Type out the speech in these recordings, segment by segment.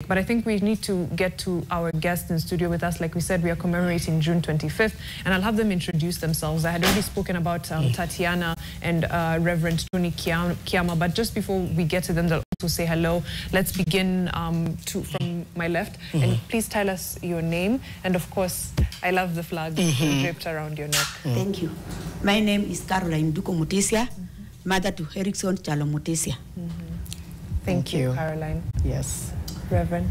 But I think we need to get to our guests in studio with us. Like we said, we are commemorating June 25th, and I'll have them introduce themselves. I had already spoken about Tatiana and Reverend Tony Kiama, but just before we get to them, they'll also say hello. Let's begin from my left, and please tell us your name, and of course, I love the flag draped around your neck. Thank you. My name is Caroline Duko Mutesia, mother to Erickson Chalo Mutesia. Thank you, Caroline. Yes. Reverend?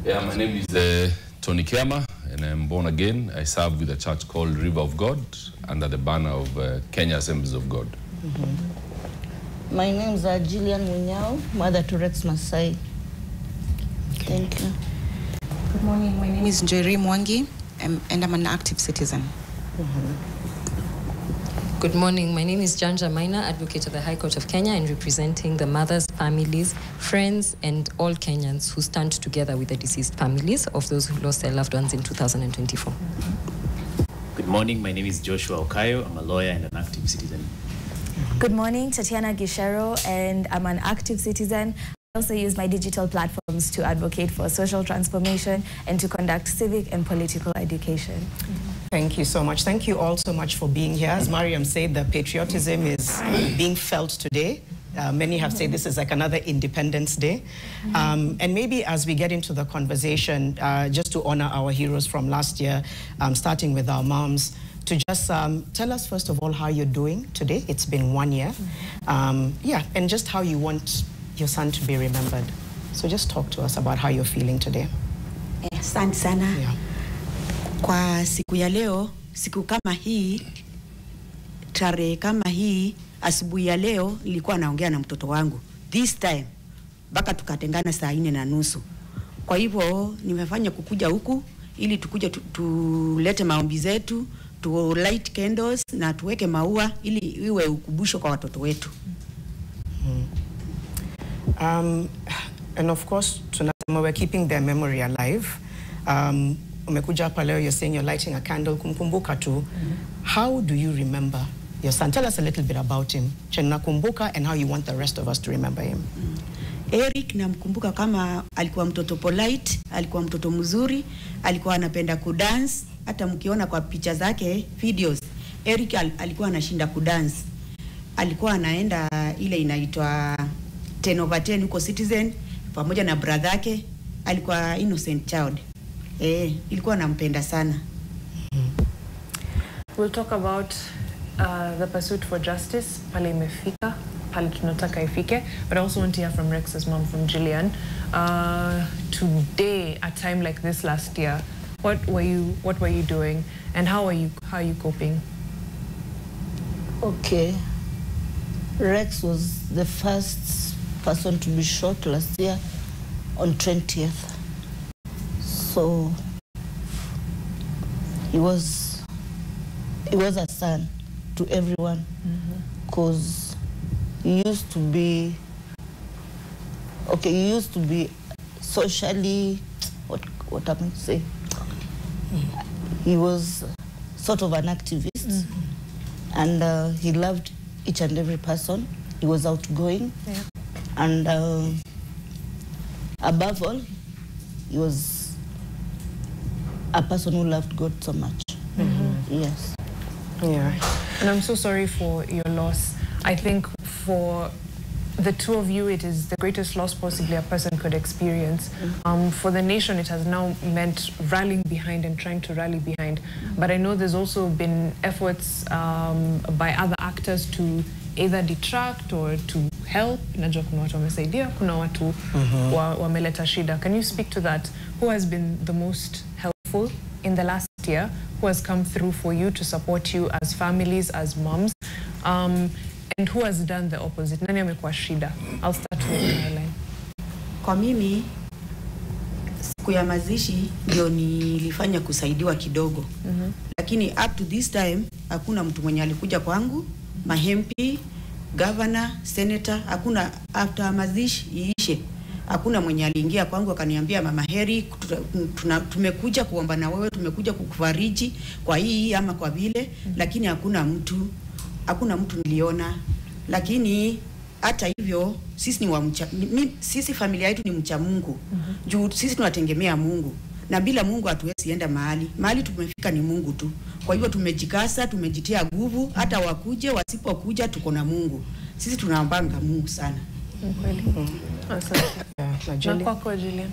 Yeah, my name is Tony Kiama, and I'm born again. I serve with a church called River of God under the banner of Kenya Assemblies of God. My name is Jillian Munyao, mother to Rex Masai. Thank you. Good morning. My name is Njeri Mwangi, and I'm an active citizen. Good morning. My name is Janja Maina, advocate of the High Court of Kenya, and representing the mothers, families, friends, and all Kenyans who stand together with the deceased families of those who lost their loved ones in 2024. Good morning. My name is Joshua Okayo. I'm a lawyer and an active citizen. Good morning. Tatiana Gishero, and I'm an active citizen. I also use my digital platforms to advocate for social transformation and to conduct civic and political education. Thank you so much. Thank you all so much for being here. As Mariam said, the patriotism is being felt today. Many have said this is like another Independence Day. And maybe as we get into the conversation, just to honor our heroes from last year, starting with our moms, to just tell us first of all how you're doing today. It's been 1 year. Yeah, and just how you want your son to be remembered. So just talk to us about how you're feeling today. Asante sana. Yeah. Kwa siku ya leo, siku kama hii, tarehe kama hii, asubuhi ya leo nilikuwa naongea na mtoto wangu. This time mpaka tukatengana saa 4:30. Kwa hivyo nimefanya kukuja huku ili tukuje tulete maombi zetu, tu light candles na tuweke maua ili iwe ukumbusho kwa watoto wetu. And of course, tunasema we're keeping their memory alive. Umekuja hapa leo, you're saying you're lighting a candle kumkumbuka tu. How do you remember your son? Tell us a little bit about him. Chenna kumbuka, and how you want the rest of us to remember him. Eric namkumbuka kama alikuwa mtoto polite, alikuwa mtoto mzuri, alikuwa anapenda kudance. Hata mkiona kwa picha zake, videos, Eric alikuwa anashinda kudance. Alikuwa anaenda ile inaitwa 10/10 huko Citizen pamoja na brother yake. Alikuwa innocent child. Ilikuwa nampenda sana. We'll talk about the pursuit for justice, pale imefika, pale tunataka ifike, but I also want to hear from Rex's mom, from Jillian. Today, a time like this last year, what were you doing, and how are you coping? Okay. Rex was the first person to be shot last year on 20th. So he was a son to everyone, because he used to be socially, what am I to say? He was sort of an activist, and he loved each and every person. He was outgoing, and above all, he was a person who loved God so much. Yes. Yeah. And I'm so sorry for your loss. I think for the two of you, it is the greatest loss possibly a person could experience. For the nation, it has now meant rallying behind and trying to rally behind. But I know there's also been efforts by other actors to either detract or to help. Najua kuna watu wamesaidia, kuna watu wameleta shida. Can you speak to that? Who has been the most helpful in the last year? Who has come through for you to support you as families, as moms? And who has done the opposite? Nani amekuwa shida? I'll start with Caroline. Kwa mimi, siku ya mazishi ndio nilifanya kusaidiwa kidogo. Lakini up to this time, hakuna mtu mwenye alikuja kwangu, mahempi, governor, senator, hakuna. After mazishi iishe, hakuna mwenye aliingia kwangu akaniambia Mama Heri, tumekuja kuomba na wewe, tumekuja kukufariji kwa hii ama kwa vile, lakini hakuna mtu niliona. Lakini hata hivyo sisi ni sisi familia yetu ni mcha Mungu. Juu sisi tunategemea Mungu. Na bila Mungu hatuwezi enda mahali. Mahali tumefika ni Mungu tu. Kwa hivyo tumejikasa, tumejitia nguvu, hata wakuje wasipokuja tuko na Mungu. Sisi tunaombanga Mungu sana. Kweli. Asante. Na kwako Julian?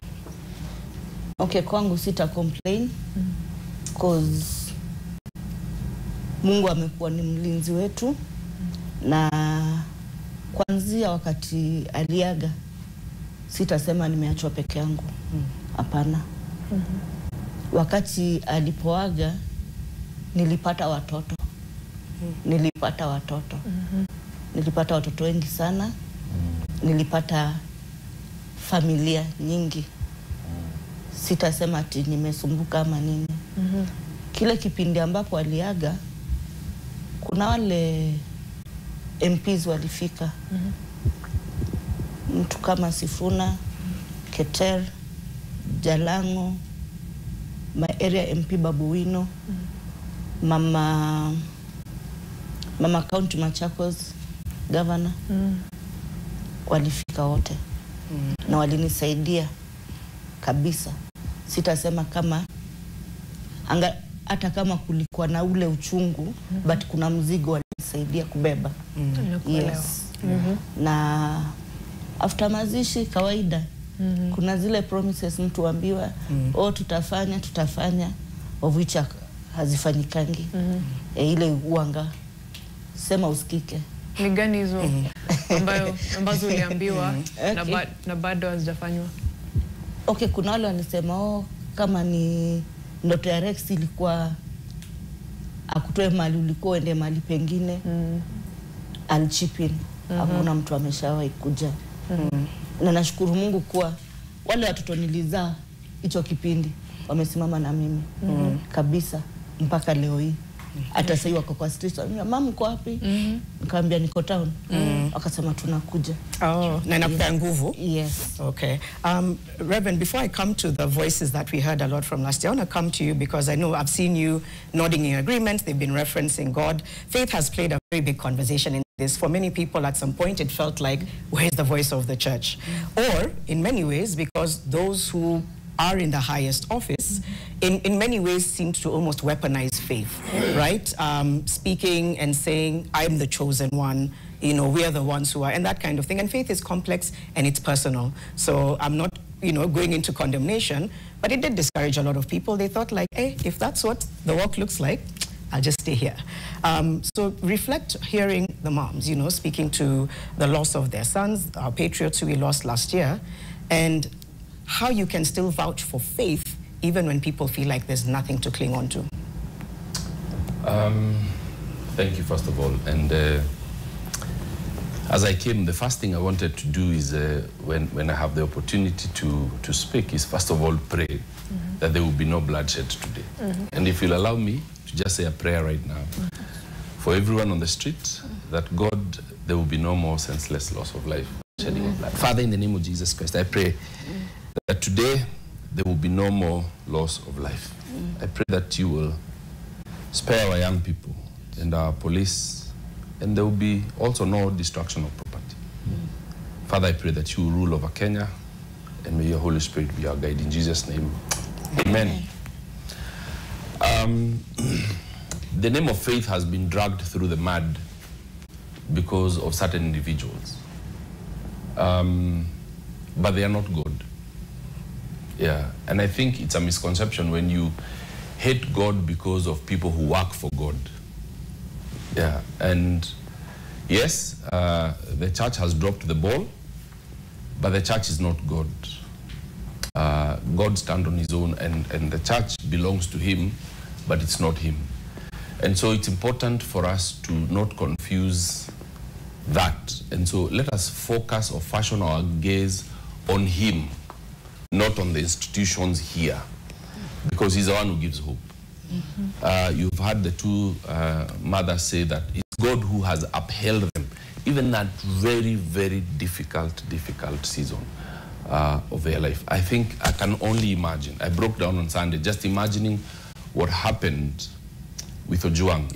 Okay, kwangu sita complain cause Mungu amekuwa ni mlinzi wetu na kuanzia wakati aliaga sitasema nimeachwa peke yangu. Hapana. Wakati alipoaga nilipata watoto. Nilipata watoto wengi sana. Nilipata familia nyingi. Sitasema ati nimesumbuka ama nini. Kile kipindi ambapo aliaga kuna wale MPs walifika. Mtu kama Sifuna, Keter, Jalango, my area MP Babuwino, Mama County Machakos Governor. Walifika wote. Na walinisaidia kabisa. Sitasema kama hata kama kulikuwa na ule uchungu, but kuna mzigo walisaidia kubeba. Yes. Na after mazishi kawaida, kuna zile promises mtu ambiwa, tutafanya, of which hazifanyikangi. Ile uanga, sema usikike. Ni gani hizo ambazo uliambiwa na bado hazijafanywa? Okay, kuna wale wanasema kama ni ndoto ya Rex ilikuwa akutoe mali ulikuwa ende mali pengine. Alchipin. Hakuna mtu ameshawahi kuja. Na nashukuru Mungu kuwa wale watoto nilizaa hicho kipindi wamesimama na mimi kabisa mpaka leo hii. Hata sasa wako kwa street, mama uko wapi? Nikamwambia niko town. Akasema tunakuja. Na nakupea nguvu. Yes. Okay. Reverend, before I come to the voices that we heard a lot from last year, I want to come to you because I know I've seen you nodding in agreement. They've been referencing God. Faith has played a very big conversation in this. For many people, at some point, it felt like, where's the voice of the church? Or, in many ways, because those who are in the highest office, in many ways seemed to almost weaponize faith, right? Speaking and saying, I'm the chosen one, we are the ones who are, and that kind of thing. And faith is complex and it's personal. So I'm not, going into condemnation, but it did discourage a lot of people. They thought like, hey, if that's what the walk looks like, I'll just stay here. So reflect hearing the moms, speaking to the loss of their sons, our patriots who we lost last year, and how you can still vouch for faith even when people feel like there's nothing to cling on to. Thank you, first of all. And as I came, the first thing I wanted to do is, when I have the opportunity to speak, is first of all pray that there will be no bloodshed today. And if you'll allow me to just say a prayer right now for everyone on the street, that God, there will be no more senseless loss of life, shedding of blood. Father, in the name of Jesus Christ, I pray that today there will be no more loss of life. I pray that you will spare our young people and our police, and there will be also no destruction of property. Father, I pray that you will rule over Kenya, and may your Holy Spirit be our guide. In Jesus' name, amen. The name of faith has been dragged through the mud because of certain individuals. But they are not God. Yeah, and I think it's a misconception when you hate God because of people who work for God. Yeah, and yes, the church has dropped the ball, but the church is not God. God stands on his own, and the church belongs to him, but it's not him. And so it's important for us to not confuse that. And so let us focus or fashion our gaze on him, not on the institutions here, because he's the one who gives hope. You've heard the two mothers say that it's God who has upheld them, even that very, very difficult season of their life. I think I can only imagine. I broke down on Sunday, just imagining what happened with Ojuang,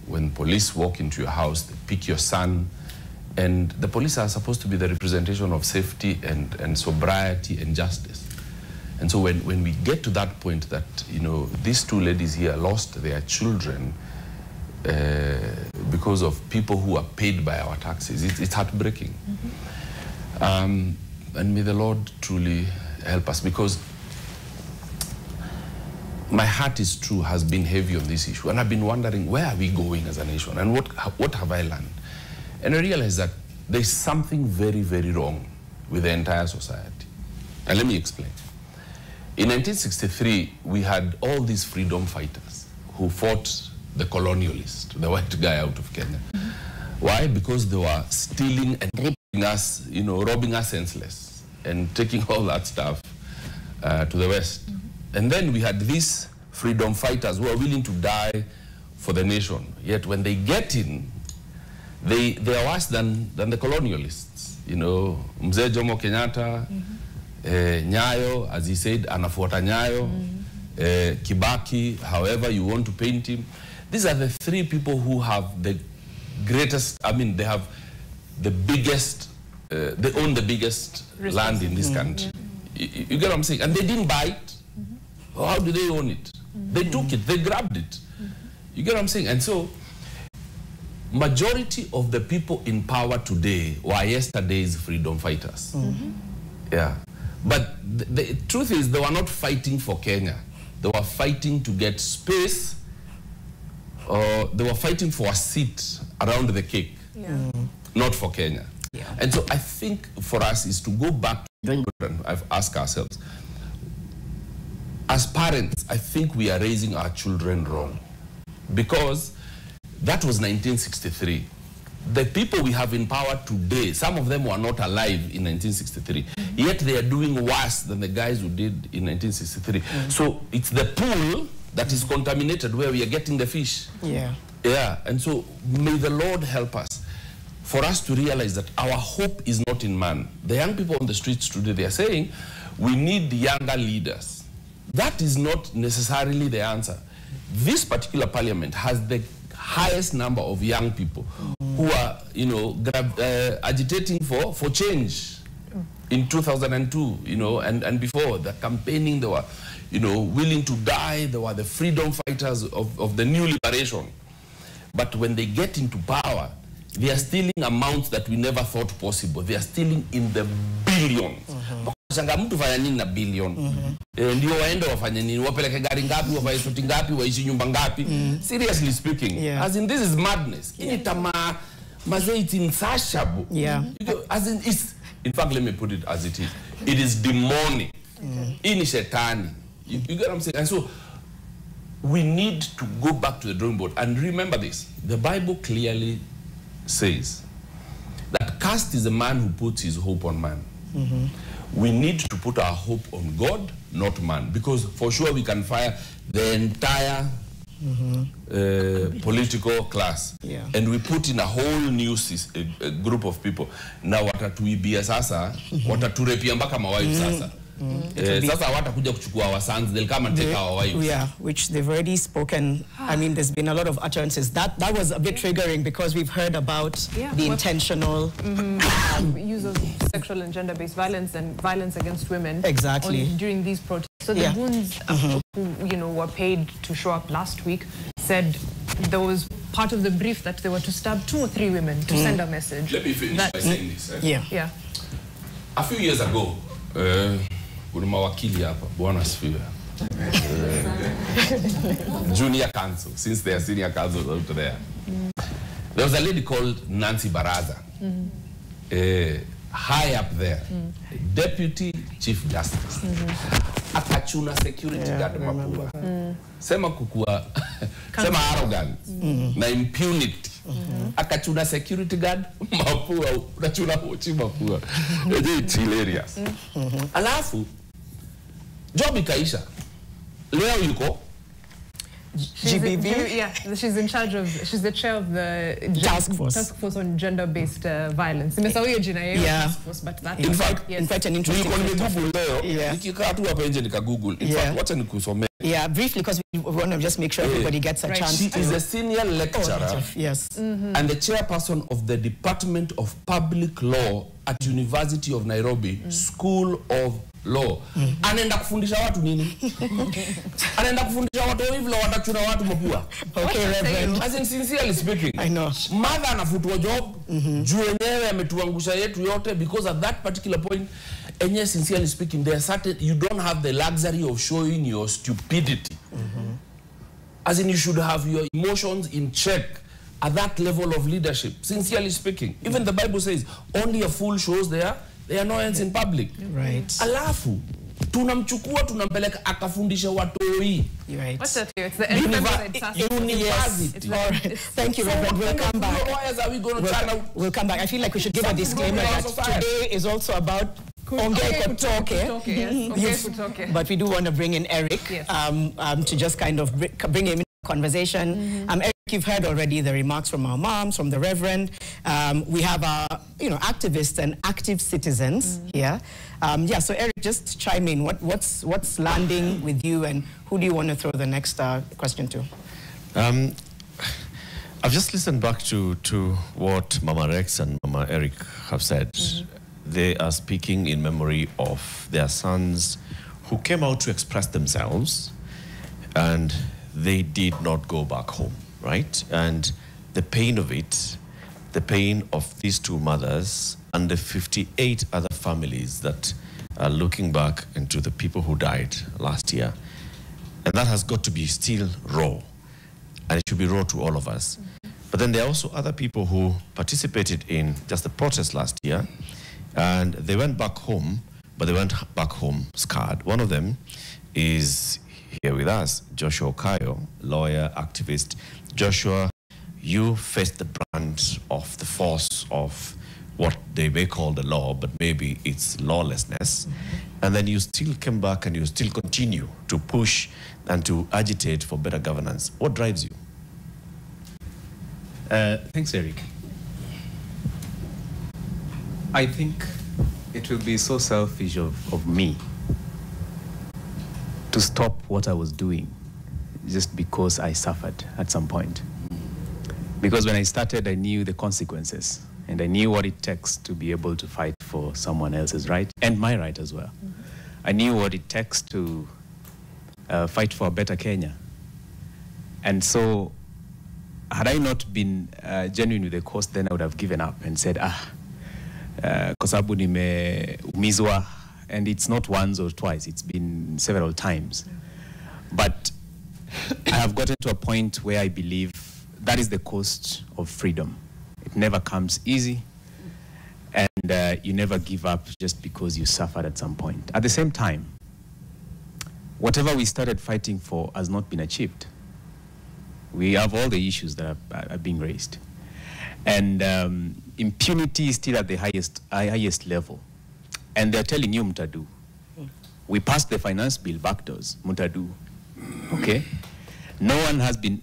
when police walk into your house, they pick your son, And the police are supposed to be the representation of safety and sobriety and justice. And so when we get to that point that, you know, these two ladies here lost their children because of people who are paid by our taxes, it's heartbreaking. And may the Lord truly help us, because my heart is true, has been heavy on this issue. And I've been wondering, where are we going as a nation? And what have I learned? And I realized that there's something very, very wrong with the entire society. And let me explain. In 1963, we had all these freedom fighters who fought the colonialist, the white guy out of Kenya. Why? Because they were stealing and raping us, you know, robbing us senseless and taking all that stuff to the West. And then we had these freedom fighters who are willing to die for the nation. Yet when they get in, they are worse than the colonialists. You know, Mzee Jomo Kenyatta, Nyayo, as he said, anafuata Nyayo, Kibaki, however you want to paint him. These are the three people who have the greatest, I mean, they have the biggest, they own the biggest land in this country. You get what I'm saying? And they didn't buy it. How do they own it? They took it, they grabbed it. You get what I'm saying? And so, majority of the people in power today were yesterday's freedom fighters. Yeah. But the truth is, they were not fighting for Kenya. They were fighting to get space, or they were fighting for a seat around the cake, not for Kenya. And so I think for us is to go back to I've asked ourselves, as parents, I think we are raising our children wrong, because that was 1963. The people we have in power today, some of them were not alive in 1963, yet they are doing worse than the guys who did in 1963. So it's the pool that is contaminated where we are getting the fish. Yeah, and so may the Lord help us, for us to realize that our hope is not in man. The young people on the streets today, they are saying, we need younger leaders. That is not necessarily the answer. This particular parliament has the highest number of young people who are, you know, agitating for change. In 2002, you know, and before, the campaigning, they were, you know, willing to die. They were the freedom fighters of the new liberation. But when they get into power, they are stealing amounts that we never thought possible. They are stealing in the billions. Shanga mtu fanya nini na billion? Ndio waende wafanye nini? Wapeleke gari ngapi, wafanye suti ngapi, waishi nyumba ngapi? Seriously speaking, as in, this is madness. It's insatiable. As in, in fact, let me put it as it is. It is demonic. In shetani. You get what I'm saying? And so we need to go back to the drawing board and remember this. The Bible clearly says that cursed is the man who puts his hope on man. We need to put our hope on God, not man, because for sure we can fire the entire political class, and we put in a whole new group of people. Now watatuibia sasa, wataturepia mpaka mawives sasa. Sasa watakuja kuchukua our sons, they'll come and take our wives. Yeah, which they've already spoken. I mean, there's been a lot of utterances. That was a bit triggering, because we've heard about the intentional use of sexual and gender-based violence and violence against women. During these protests. So the goons who, you know, were paid to show up last week said there was part of the brief that they were to stab 2 or 3 women to send a message. Let me finish by saying this. A few years ago, kuna mawakili hapa, bwana asifiwe. Junior counsel, since they are senior counsel out there. There was a lady called Nancy Baraza, high up there, Deputy Chief Justice. Akachuna security guard mapua. Sema kukua, sema arrogance, na impunity. Akachuna security guard mapua, unachuna hochi mapua. It's hilarious. Alafu, job ikaisha. Leo yuko GBV? She's in charge of, she's the chair of the task force on gender-based violence. Task force, but that in fact, an interesting Google leo, nikikaa tu hapa nje nika Google. In fact, wacha nikusomee Yeah, briefly, because we want to just make sure everybody gets a chance. She is a senior lecturer yes. and the chairperson of the Department of Public Law at University of Nairobi, School of Law. Anaenda kufundisha watu nini? Anaenda kufundisha watu hivyo watachuna watu mapua. Okay, Reverend. As in, sincerely speaking, I know. Mother anafutwa job, juu yenyewe ametuangusha yetu yote, because at that particular point, and yes, sincerely speaking, there are certain, you don't have the luxury of showing your stupidity. As in, you should have your emotions in check at that level of leadership, sincerely speaking. Even the Bible says, only a fool shows their annoyance in public. Right. Alafu, tunamchukua tunampeleka akafundisha watoi. Right. What's that here? It's the University. Thank you, Reverend. We'll come back. Lawyers are we going to turn out? We'll come back. I feel like we should give a disclaimer that today is also about but we do want to bring in Eric to just kind of bring him in the conversation. Eric, you've heard already the remarks from our moms, from the Reverend. We have our, activists and active citizens here. So Eric, just chime in. What's landing with you, and who do you want to throw the next question to? I've just listened back to what Mama Rex and Mama Eric have said. They are speaking in memory of their sons who came out to express themselves, and they did not go back home, right? And the pain of it, the pain of these two mothers and the 58 other families that are looking back into the people who died last year. And that has got to be still raw, and it should be raw to all of us. But then there are also other people who participated in just the protest last year, and they went back home, but they went back home scarred. One of them is here with us, Joshua Okayo, lawyer, activist. Joshua, you faced the brunt of the force of what they may call the law, but maybe it's lawlessness. And then you still came back and you still continue to push and to agitate for better governance. What drives you? Thanks, Eric. I think it will be so selfish of me to stop what I was doing just because I suffered at some point. Because when I started, I knew the consequences, and I knew what it takes to be able to fight for someone else's right, and my right as well. I knew what it takes to fight for a better Kenya. And so, had I not been genuine with the cause, then I would have given up and said, kwa sababu nimeumizwa, and it's not once or twice, it's been several times. But I have gotten to a point where I believe that is the cost of freedom. It never comes easy, and you never give up just because you suffered at some point. At the same time, whatever we started fighting for has not been achieved. We have all the issues that are being raised. And impunity is still at the highest level. And they're telling you, mutadu. We passed the finance bill backdoors, mutadu. Okay? No one has been,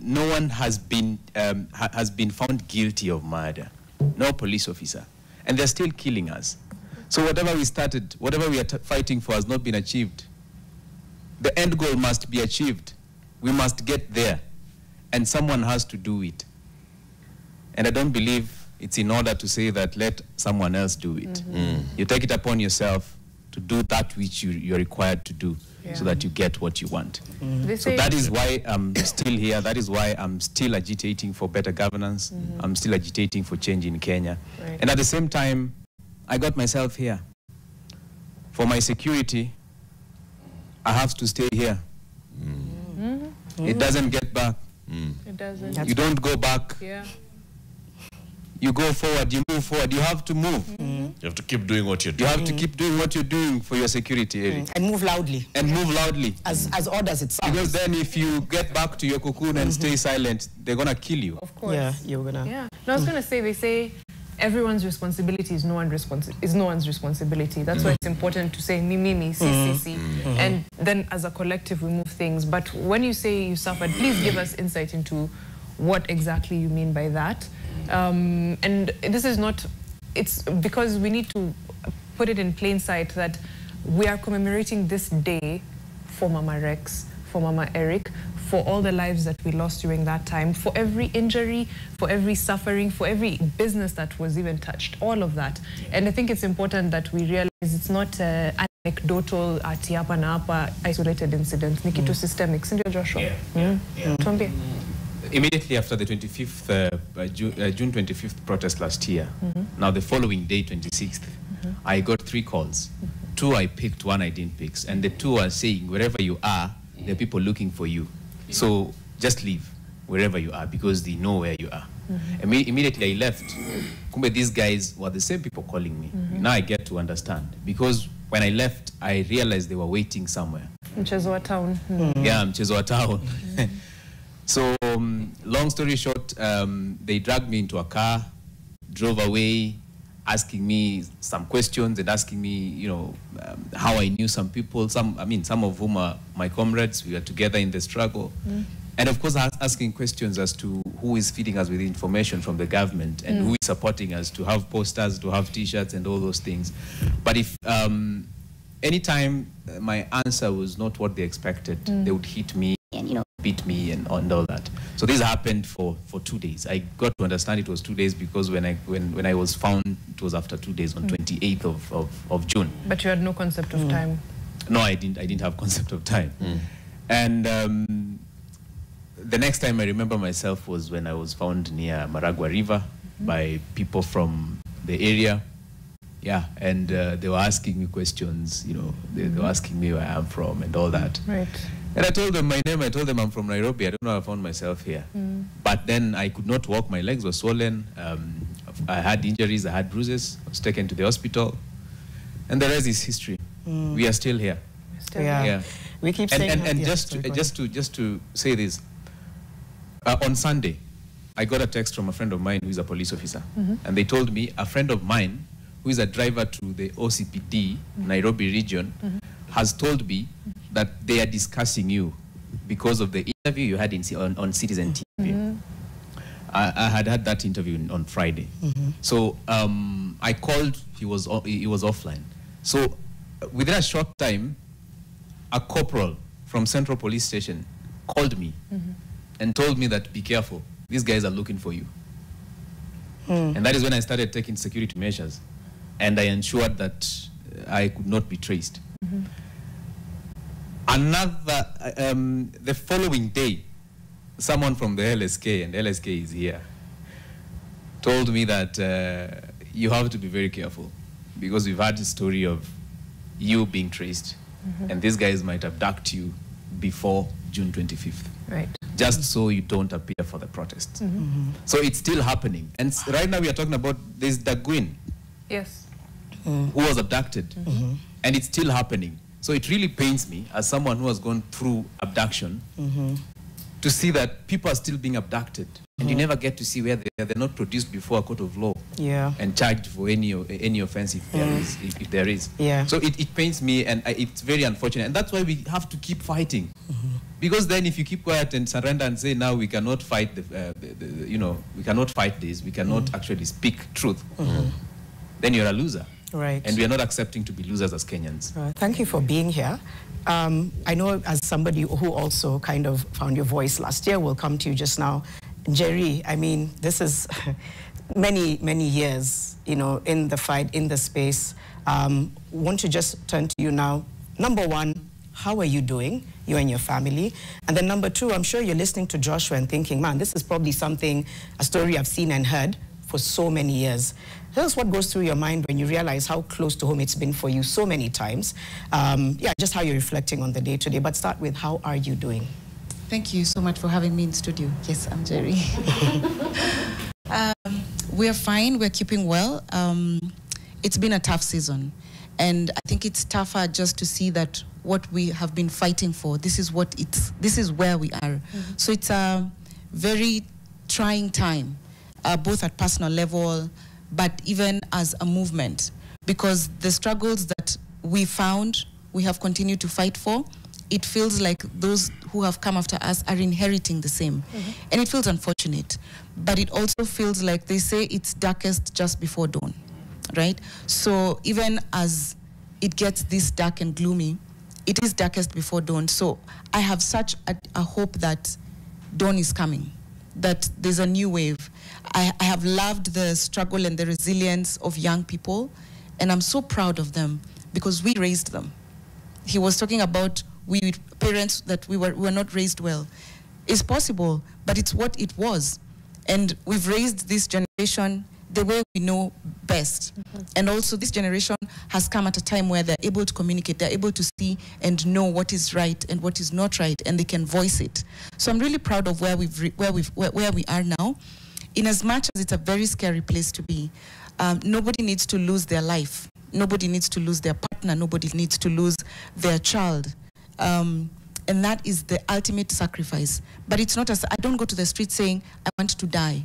no one has been found guilty of murder. No police officer. And they're still killing us. So whatever we started, whatever we are fighting for has not been achieved. The end goal must be achieved. We must get there. And someone has to do it. And I don't believe it's in order to say that let someone else do it. You take it upon yourself to do that which you're required to do, so that you get what you want. So that is why I'm still here. That is why I'm still agitating for better governance. I'm still agitating for change in Kenya. And at the same time, I got myself here. For my security, I have to stay here. It doesn't get back. It doesn't. You don't go back. You go forward, you move forward. You have to move. You have to keep doing what you're doing. You have to keep doing what you're doing for your security, Eric. And move loudly. And move loudly. As orders it sounds. Because then if you get back to your cocoon and stay silent, they're going to kill you. Of course. Yeah, you're going to. Yeah. No, I was going to say, they say everyone's responsibility is no one's responsibility. That's why it's important to say me, see. And then as a collective, we move things. But when you say you suffered, please give us insight into what exactly you mean by that. And this is not, it's because we need to put it in plain sight that we are commemorating this day for Mama Rex, for Mama Eric, for all the lives that we lost during that time, for every injury, for every suffering, for every business that was even touched, all of that. And I think it's important that we realize it's not anecdotal, hapa na hapa, isolated incidents. Ni kitu systemic, sindio Joshua? Tuambie. Immediately after the 25th, June 25th protest last year, now the following day, 26th, I got 3 calls. 2 I picked, 1 I didn't pick. And the 2 are saying, wherever you are, there are people looking for you. So just leave wherever you are because they know where you are. Immediately I left. Kumbe, these guys were the same people calling me. Now I get to understand. Because when I left, I realized they were waiting somewhere. Mchezo wa town. Yeah, Mchezo wa town. So, long story short, they dragged me into a car, drove away, asking me some questions and asking me, you know, how I knew some people. Some of whom are my comrades. We were together in the struggle. And of course, asking questions as to who is feeding us with information from the government and who is supporting us to have posters, to have T-shirts and all those things. But if anytime my answer was not what they expected, they would hit me and, you know, beat me and all that. So this happened for 2 days. I got to understand it was 2 days because when I was found, it was after 2 days on 28th of June. But you had no concept of time. No, I didn't have concept of time. And the next time I remember myself was when I was found near Maragua River by people from the area. Yeah, and they were asking me questions, you know, they were asking me where I'm from and all that. Right. And I told them my name, I told them I'm from Nairobi, I don't know how I found myself here. But then I could not walk, my legs were swollen, I had injuries, I had bruises, I was taken to the hospital. And the rest is history. We are still here. Yeah. We keep saying and just to say this, on Sunday, I got a text from a friend of mine who is a police officer. And they told me a friend of mine who is a driver to the OCPD, Nairobi region, has told me that they are discussing you because of the interview you had on Citizen TV. I had that interview on Friday. So I called, he was offline. So within a short time, a corporal from Central Police Station called me and told me that, be careful, these guys are looking for you. And that is when I started taking security measures. And I ensured that I could not be traced. The following day, someone from the LSK, and LSK is here, told me that you have to be very careful because we've had a story of you being traced, and these guys might abduct you before June 25th. Right. Just so you don't appear for the protests. So it's still happening. And right now we are talking about this Dagwin. Yes. Who was abducted. And it's still happening. So it really pains me as someone who has gone through abduction to see that people are still being abducted. And you never get to see where they're not produced before a court of law and charged for any offense if there is. So it pains me, and it's very unfortunate. And that's why we have to keep fighting. Because then if you keep quiet and surrender and say, now we cannot fight, we cannot fight this, we cannot actually speak truth, then you're a loser. Right. And we are not accepting to be losers as Kenyans. Thank you for being here. I know as somebody who also kind of found your voice last year, we'll come to you just now. Jerry, I mean, this is many, many years, you know, in the fight, in the space. Want to just turn to you now. Number one, how are you doing, you and your family? And then number two, I'm sure you're listening to Joshua and thinking, man, this is probably a story I've seen and heard for so many years. Tell us what goes through your mind when you realize how close to home it's been for you so many times. Just how you're reflecting on the day today. But start with, how are you doing? Thank you so much for having me in studio. Yes, I'm Jerry. We're fine. We're keeping well. It's been a tough season. And I think it's tougher just to see that what we have been fighting for, this is where we are. So it's a very trying time, both at personal level, but even as a movement, because the struggles that we found, we have continued to fight for, it feels like those who have come after us are inheriting the same. And it feels unfortunate, but it also feels like they say it's darkest just before dawn, right? So even as it gets this dark and gloomy, it is darkest before dawn. So I have such a hope that dawn is coming, that there's a new wave. I have loved the struggle and the resilience of young people, and I'm so proud of them because we raised them. He was talking about we parents that we were not raised well. It's possible, but it's what it was. And we've raised this generation the way we know best. And also this generation has come at a time where they're able to communicate, they're able to see and know what is right and what is not right, and they can voice it. So I'm really proud of where we are now. In as much as it's a very scary place to be, nobody needs to lose their life. Nobody needs to lose their partner. Nobody needs to lose their child. And that is the ultimate sacrifice. But it's not as, I don't go to the street saying, I want to die.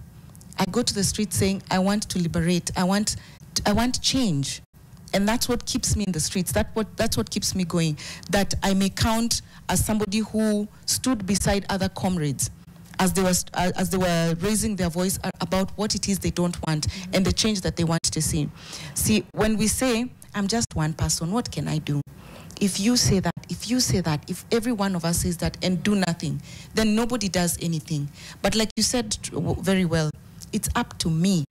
I go to the street saying, I want to liberate. I want change. And that's what keeps me in the streets. That's what keeps me going. That I may count as somebody who stood beside other comrades as they were raising their voice about what it is they don't want and the change that they want to see. See, when we say, I'm just one person, what can I do? If you say that, if every one of us says that and do nothing, then nobody does anything. But like you said very well, it's up to me.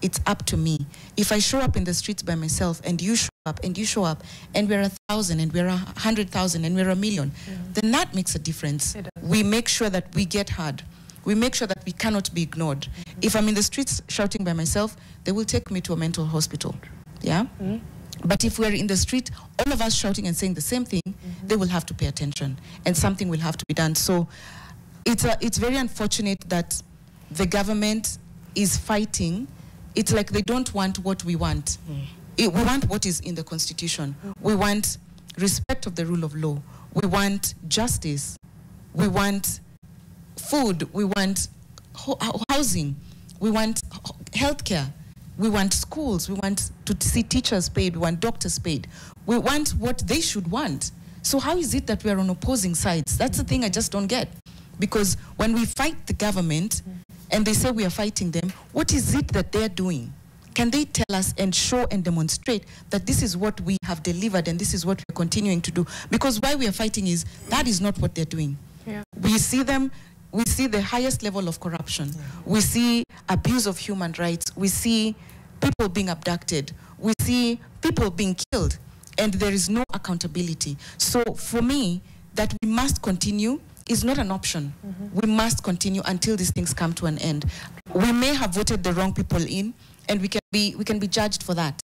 It's up to me. If I show up in the streets by myself and you show up and you show up and we're 1,000 and we're 100,000 and we're 1,000,000, then that makes a difference. We make sure that we get heard. We make sure that we cannot be ignored. If I'm in the streets shouting by myself, they will take me to a mental hospital. Yeah? But if we're in the street, all of us shouting and saying the same thing, they will have to pay attention and something will have to be done. So it's very unfortunate that the government is fighting. It's like they don't want what we want. We want what is in the Constitution. We want respect of the rule of law. We want justice. We want food. We want housing. We want healthcare. We want schools. We want to see teachers paid. We want doctors paid. We want what they should want. So how is it that we are on opposing sides? That's the thing I just don't get. Because when we fight the government and they say we are fighting them, what is it that they're doing? Can they tell us and show and demonstrate that this is what we have delivered and this is what we're continuing to do? Because why we are fighting is that is not what they're doing. We see them. We see the highest level of corruption. We see abuse of human rights. We see people being abducted. We see people being killed, and there is no accountability. So for me, that we must continue is not an option. We must continue until these things come to an end. We may have voted the wrong people in, and we can be judged for that.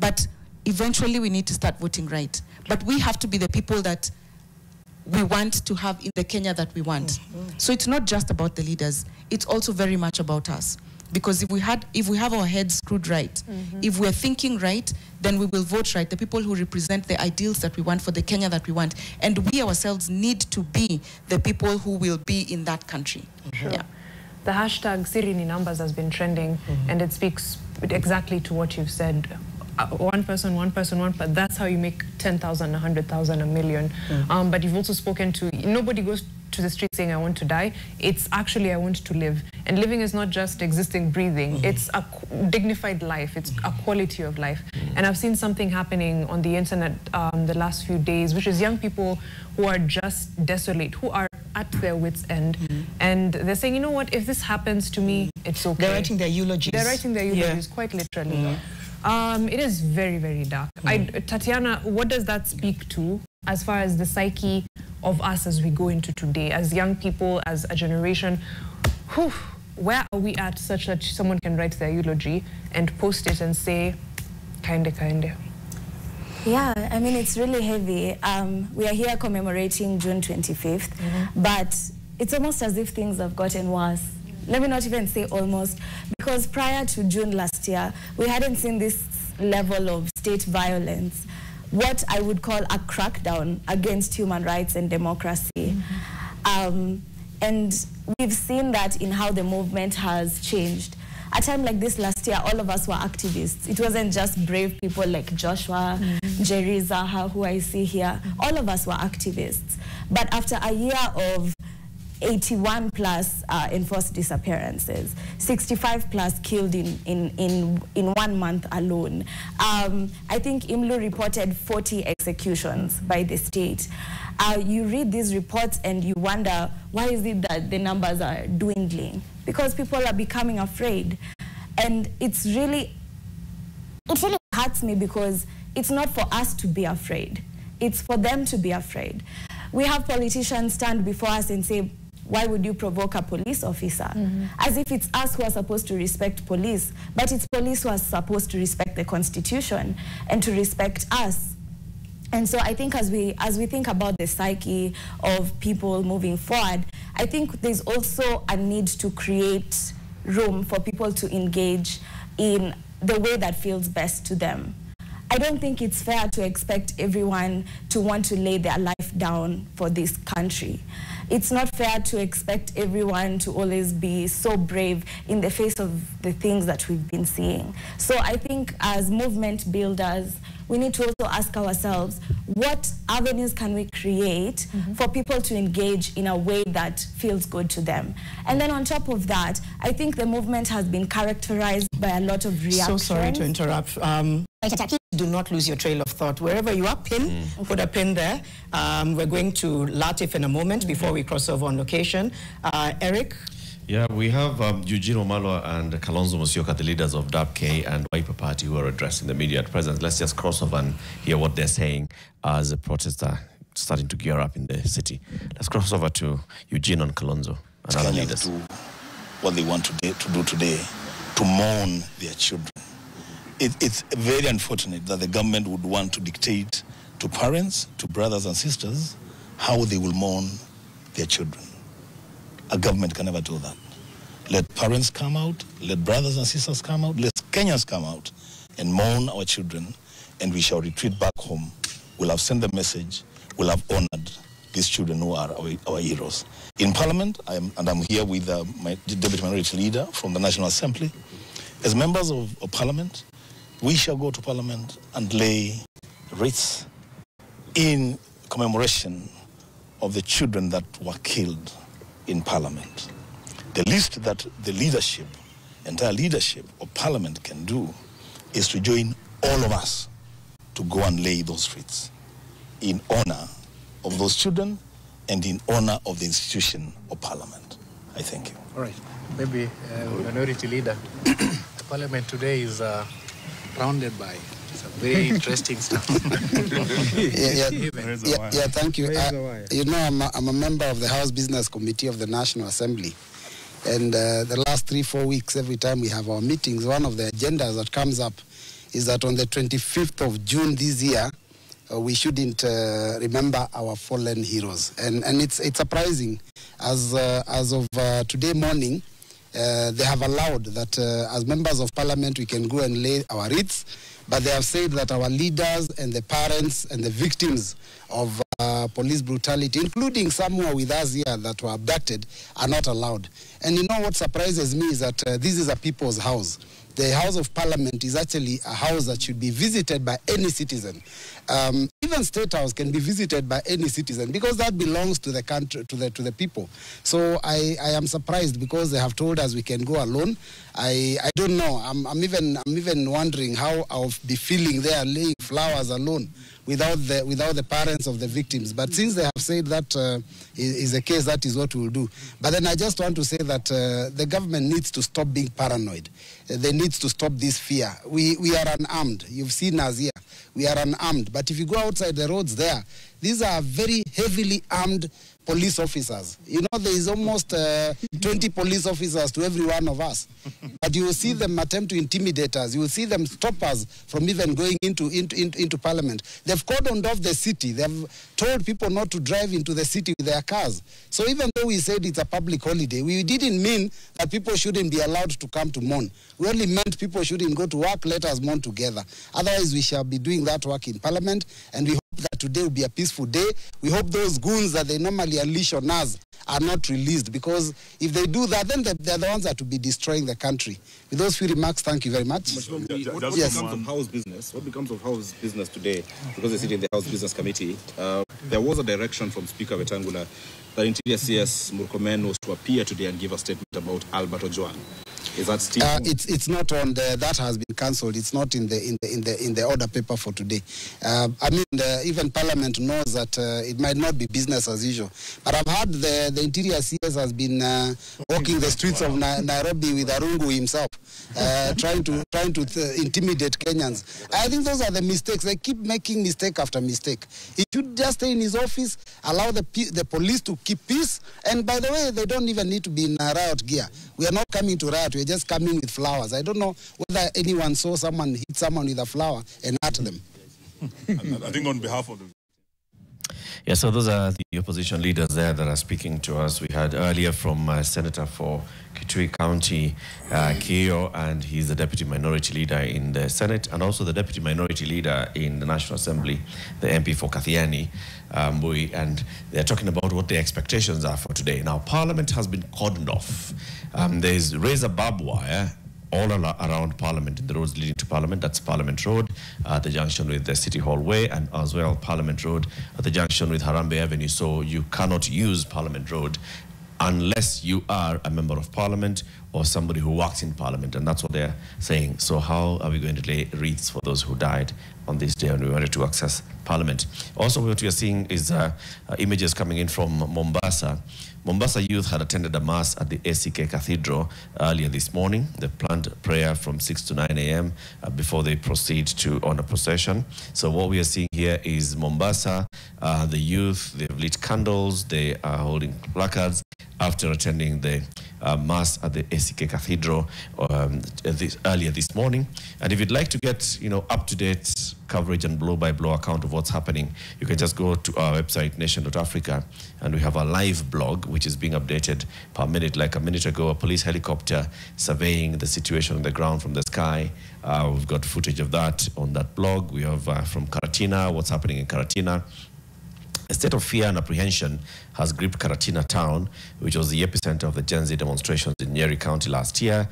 But eventually we need to start voting right. But we have to be the people that we want to have in the Kenya that we want. So it's not just about the leaders, it's also very much about us. Because if we have our heads screwed right, if we're thinking right, then we will vote right. The people who represent the ideals that we want for the Kenya that we want. And we ourselves need to be the people who will be in that country. Yeah. The hashtag Siri ni Numbers has been trending, and it speaks exactly to what you've said. One person, that's how you make 10,000, 100,000, 1,000,000. But you've also spoken to, nobody goes to the street saying, I want to die. It's actually, I want to live. And living is not just existing, breathing. It's a dignified life. It's a quality of life. And I've seen something happening on the internet the last few days, which is young people who are just desolate, who are at their wits' end. And they're saying, you know what, if this happens to me, it's okay. They're writing their eulogies. They're writing their eulogies, quite literally. It is very, very dark. Tatiana, what does that speak to as far as the psyche of us as we go into today, as young people, as a generation? Where are we at such that someone can write their eulogy and post it and say, kinde? Yeah, I mean, it's really heavy. We are here commemorating June 25th, but it's almost as if things have gotten worse. Let me not even say almost, because prior to June last year, we hadn't seen this level of state violence, what I would call a crackdown against human rights and democracy. And we've seen that in how the movement has changed. A time like this last year, all of us were activists. It wasn't just brave people like Joshua, Jerry, Zaha, who I see here. All of us were activists. But after a year of 81 plus enforced disappearances, 65 plus killed in 1 month alone. I think IMLU reported 40 executions by the state. You read these reports and you wonder, why is it that the numbers are dwindling? Because people are becoming afraid. And it really hurts me, because it's not for us to be afraid. It's for them to be afraid. We have politicians stand before us and say, why would you provoke a police officer? As if it's us who are supposed to respect police, but it's police who are supposed to respect the Constitution and to respect us. And so I think as we think about the psyche of people moving forward, I think there's also a need to create room for people to engage in the way that feels best to them. I don't think it's fair to expect everyone to want to lay their life down for this country. It's not fair to expect everyone to always be so brave in the face of the things that we've been seeing. So I think as movement builders, we need to also ask ourselves, what avenues can we create for people to engage in a way that feels good to them? And then on top of that, I think the movement has been characterized by a lot of reactions. So sorry to interrupt. Do not lose your trail of thought. Wherever you are, put a pin there. We're going to Latif in a moment before we cross over on location. Eric? Yeah, we have Eugene Omalo and Kalonzo Musyoka, the leaders of DAP-K and Wiper Party, who are addressing the media at present. Let's just cross over and hear what they're saying as the protests are starting to gear up in the city. Let's cross over to Eugene and Kalonzo and other leaders. Do what they want to do today, to mourn their children. It's very unfortunate that the government would want to dictate to parents, to brothers and sisters, how they will mourn their children. A government can never do that. Let parents come out, let brothers and sisters come out, let Kenyans come out and mourn our children, and we shall retreat back home. We'll have sent the message, we'll have honored these children who are our heroes. In Parliament, I'm here with my Deputy Minority Leader from the National Assembly. As members of Parliament, we shall go to Parliament and lay wreaths in commemoration of the children that were killed in Parliament. The least that the leadership, entire leadership of Parliament can do is to join all of us to go and lay those wreaths in honor of those children and in honor of the institution of Parliament. I thank you. All right. Maybe Minority Leader. The Parliament today is surrounded by some very interesting stuff. Yeah, thank you. You know, I'm a member of the House Business Committee of the National Assembly. And the last 3-4 weeks, every time we have our meetings, one of the agendas that comes up is that on the 25th of June this year, we shouldn't remember our fallen heroes. And it's surprising, as of today morning, they have allowed that as members of Parliament we can go and lay our wreaths, but they have said that our leaders and the parents and the victims of police brutality, including some who are with us here that were abducted, are not allowed. And you know what surprises me is that this is a people's house. The House of Parliament is actually a house that should be visited by any citizen. Even State House can be visited by any citizen because that belongs to the country, to the people. So I am surprised because they have told us we can go alone. I don't know. I'm even wondering how I'll be feeling there laying flowers alone without the parents of the victims. But since they have said that is the case, that is what we'll do. But then I just want to say that the government needs to stop being paranoid. They need to stop this fear. We are unarmed. You've seen us here. We are unarmed. But if you go outside the roads there, these are very heavily armed police officers. You know, there is almost 20 police officers to every one of us. But you will see them attempt to intimidate us. You will see them stop us from even going into Parliament. They've cordoned off the city. They've told people not to drive into the city with their cars. So even though we said it's a public holiday, we didn't mean that people shouldn't be allowed to come to mourn. We only meant people shouldn't go to work, let us mourn together. Otherwise, we shall be doing that work in Parliament, and we hope that today will be a peaceful day. We hope those goons that they normally unleash on us are not released, because if they do that, then they're the ones that will be destroying the country. With those few remarks, thank you very much. What becomes of House business? What becomes of House business today? Because they sit in the House Business Committee. There was a direction from Speaker Wetangula that Interior CS Murkomen was to appear today and give a statement about Albert Ojwang. Is that still? It's not on the, that has been cancelled. It's not in the order paper for today. I mean, even Parliament knows that it might not be business as usual. But I've heard the Interior CS has been walking the streets of Nairobi with Arungu himself, trying to intimidate Kenyans. I think those are the mistakes. They keep making mistake after mistake. He should just stay in his office, allow the police to keep peace. And by the way, they don't even need to be in riot gear. We are not coming to riot. We're just coming with flowers. I don't know whether anyone saw someone hit someone with a flower and hurt them. I think on behalf of the... Yeah, so those are the opposition leaders there that are speaking to us. We had earlier from Senator for Kitui County, Keo, and he's the Deputy Minority Leader in the Senate, and also the Deputy Minority Leader in the National Assembly, the MP for Kathiani, Mbui, and they're talking about what their expectations are for today. Now, Parliament has been cordoned off. There's razor barbed wire all around Parliament, in the roads leading to Parliament. That's Parliament Road, the junction with the City Hall Way, and as well Parliament Road at the junction with Harambee Avenue. So you cannot use Parliament Road unless you are a member of Parliament or somebody who works in Parliament, and that's what they're saying. So how are we going to lay wreaths for those who died on this day when we wanted to access Parliament? Also, what we are seeing is images coming in from Mombasa. Mombasa youth had attended a mass at the ACK Cathedral earlier this morning. They planned prayer from 6 to 9 a.m. Before they proceed to on a procession. So what we are seeing here is Mombasa, the youth, they've lit candles, they are holding placards after attending the mass at the ACK Cathedral earlier this morning. And if you'd like to get up-to-date coverage and blow-by-blow account of what's happening, you can just go to our website, nation.africa, and we have a live blog which is being updated per minute. Like a minute ago, a police helicopter surveying the situation on the ground from the sky. We've got footage of that on that blog. We have from Karatina, what's happening in Karatina. A state of fear and apprehension has gripped Karatina town, which was the epicenter of the Gen Z demonstrations in Nyeri County last year.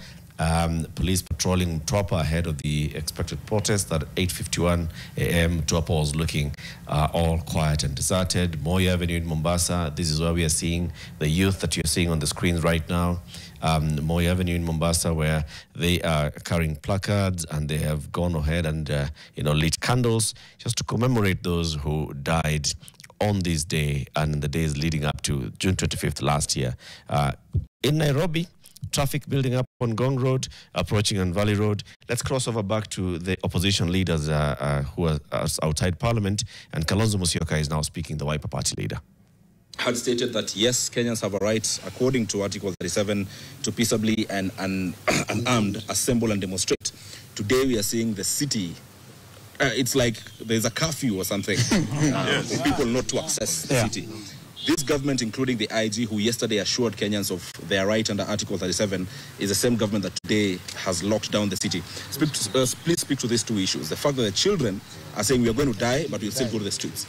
Police patrolling Tuapa ahead of the expected protest at 8:51 a.m. Tuapa was looking all quiet and deserted. Moi Avenue in Mombasa, this is where we are seeing the youth that you're seeing on the screens right now. Moi Avenue in Mombasa, where they are carrying placards and they have gone ahead and lit candles just to commemorate those who died on this day and in the days leading up to June 25th last year. In Nairobi, traffic building up on Gong Road, approaching on Valley Road. Let's cross over back to the opposition leaders who are outside Parliament, and Kalonzo Musyoka is now speaking, the Wiper Party leader. Had stated that yes, Kenyans have a right, according to Article 37, to peaceably and unarmed assemble and demonstrate. Today we are seeing the city. It's like there's a curfew or something for people not to access the city. This government, including the IG, who yesterday assured Kenyans of their right under Article 37, is the same government that today has locked down the city. Please speak to these two issues. The fact that the children are saying we are going to die, but we'll still go to the streets.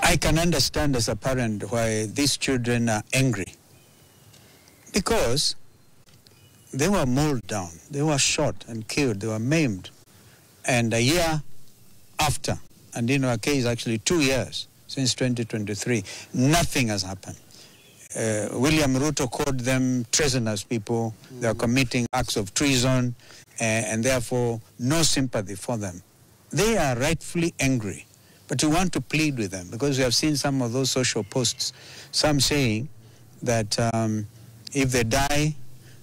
I can understand as a parent why these children are angry. Because they were mowed down, they were shot and killed, they were maimed. And a year after, and in our case actually 2 years, since 2023, nothing has happened. William Ruto called them treasonous people. They are committing acts of treason, and therefore no sympathy for them. They are rightfully angry, but we want to plead with them because we have seen some of those social posts, some saying that if they die,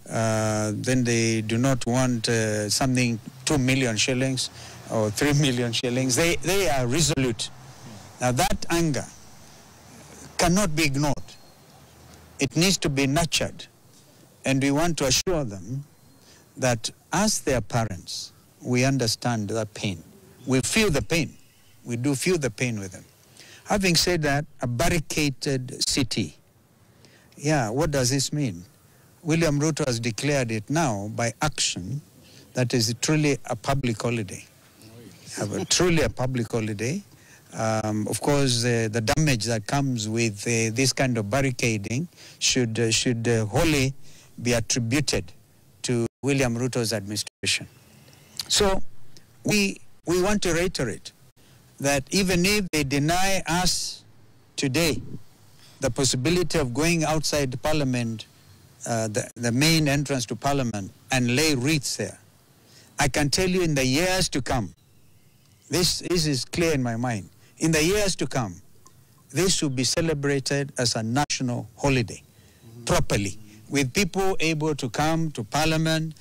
then they do not want something 2 million shillings or 3 million shillings. They are resolute. Now that anger cannot be ignored. It needs to be nurtured. And we want to assure them that as their parents, we understand their pain. We feel the pain. We do feel the pain with them. Having said that, a barricaded city. Yeah, what does this mean? William Ruto has declared it now by action that is truly a public holiday. truly a public holiday. Of course, the damage that comes with this kind of barricading should wholly be attributed to William Ruto's administration. So we want to reiterate that even if they deny us today the possibility of going outside Parliament, the main entrance to Parliament, and lay wreaths there, I can tell you in the years to come, this is clear in my mind, in the years to come, this will be celebrated as a national holiday, properly, with people able to come to Parliament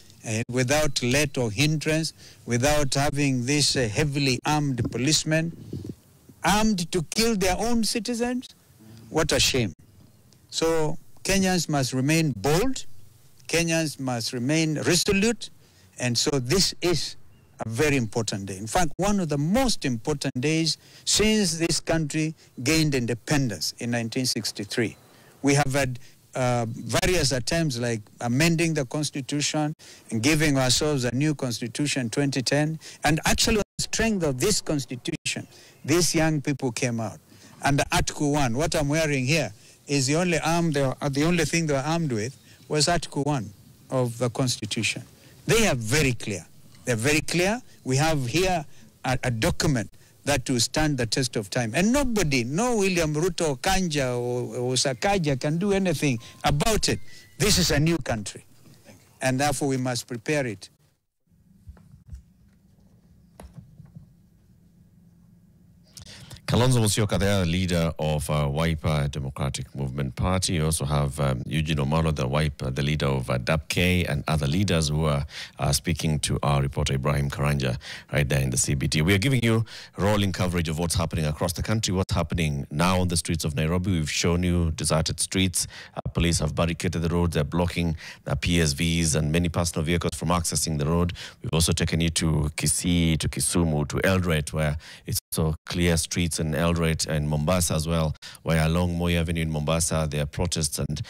without let or hindrance, without having this heavily armed policemen, armed to kill their own citizens. What a shame. So Kenyans must remain bold, Kenyans must remain resolute, and so this is a very important day. In fact, one of the most important days since this country gained independence in 1963. We have had various attempts like amending the constitution and giving ourselves a new constitution in 2010. And actually on the strength of this constitution, these young people came out. Under Article 1, what I'm wearing here is the only thing they were armed with was Article 1 of the constitution. They are very clear. They're very clear. We have here a document that will stand the test of time. And nobody, no William Ruto, Kanja, or Sakaja can do anything about it. This is a new country. And therefore we must prepare it. Kalonzo Musyoka, the leader of Wiper Democratic Movement Party. You also have Eugene Omalo, the leader of DAPK, and other leaders who are speaking to our reporter Ibrahim Karanja right there in the CBT. We are giving you rolling coverage of what's happening across the country, what's happening now on the streets of Nairobi. We've shown you deserted streets. Police have barricaded the roads. They're blocking PSVs and many personal vehicles from accessing the road. We've also taken you to Kisii, to Kisumu, to Eldoret, where it's so clear streets in Eldoret and Mombasa as well, where along Moi Avenue in Mombasa there are protests and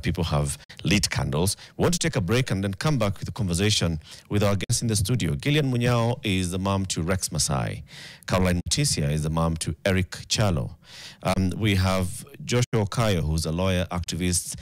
people have lit candles. We want to take a break and then come back with a conversation with our guests in the studio. Gillian Munyao is the mom to Rex Masai. Caroline Mutisia is the mom to Eric Chalo. We have Joshua Okayo, who's a lawyer activist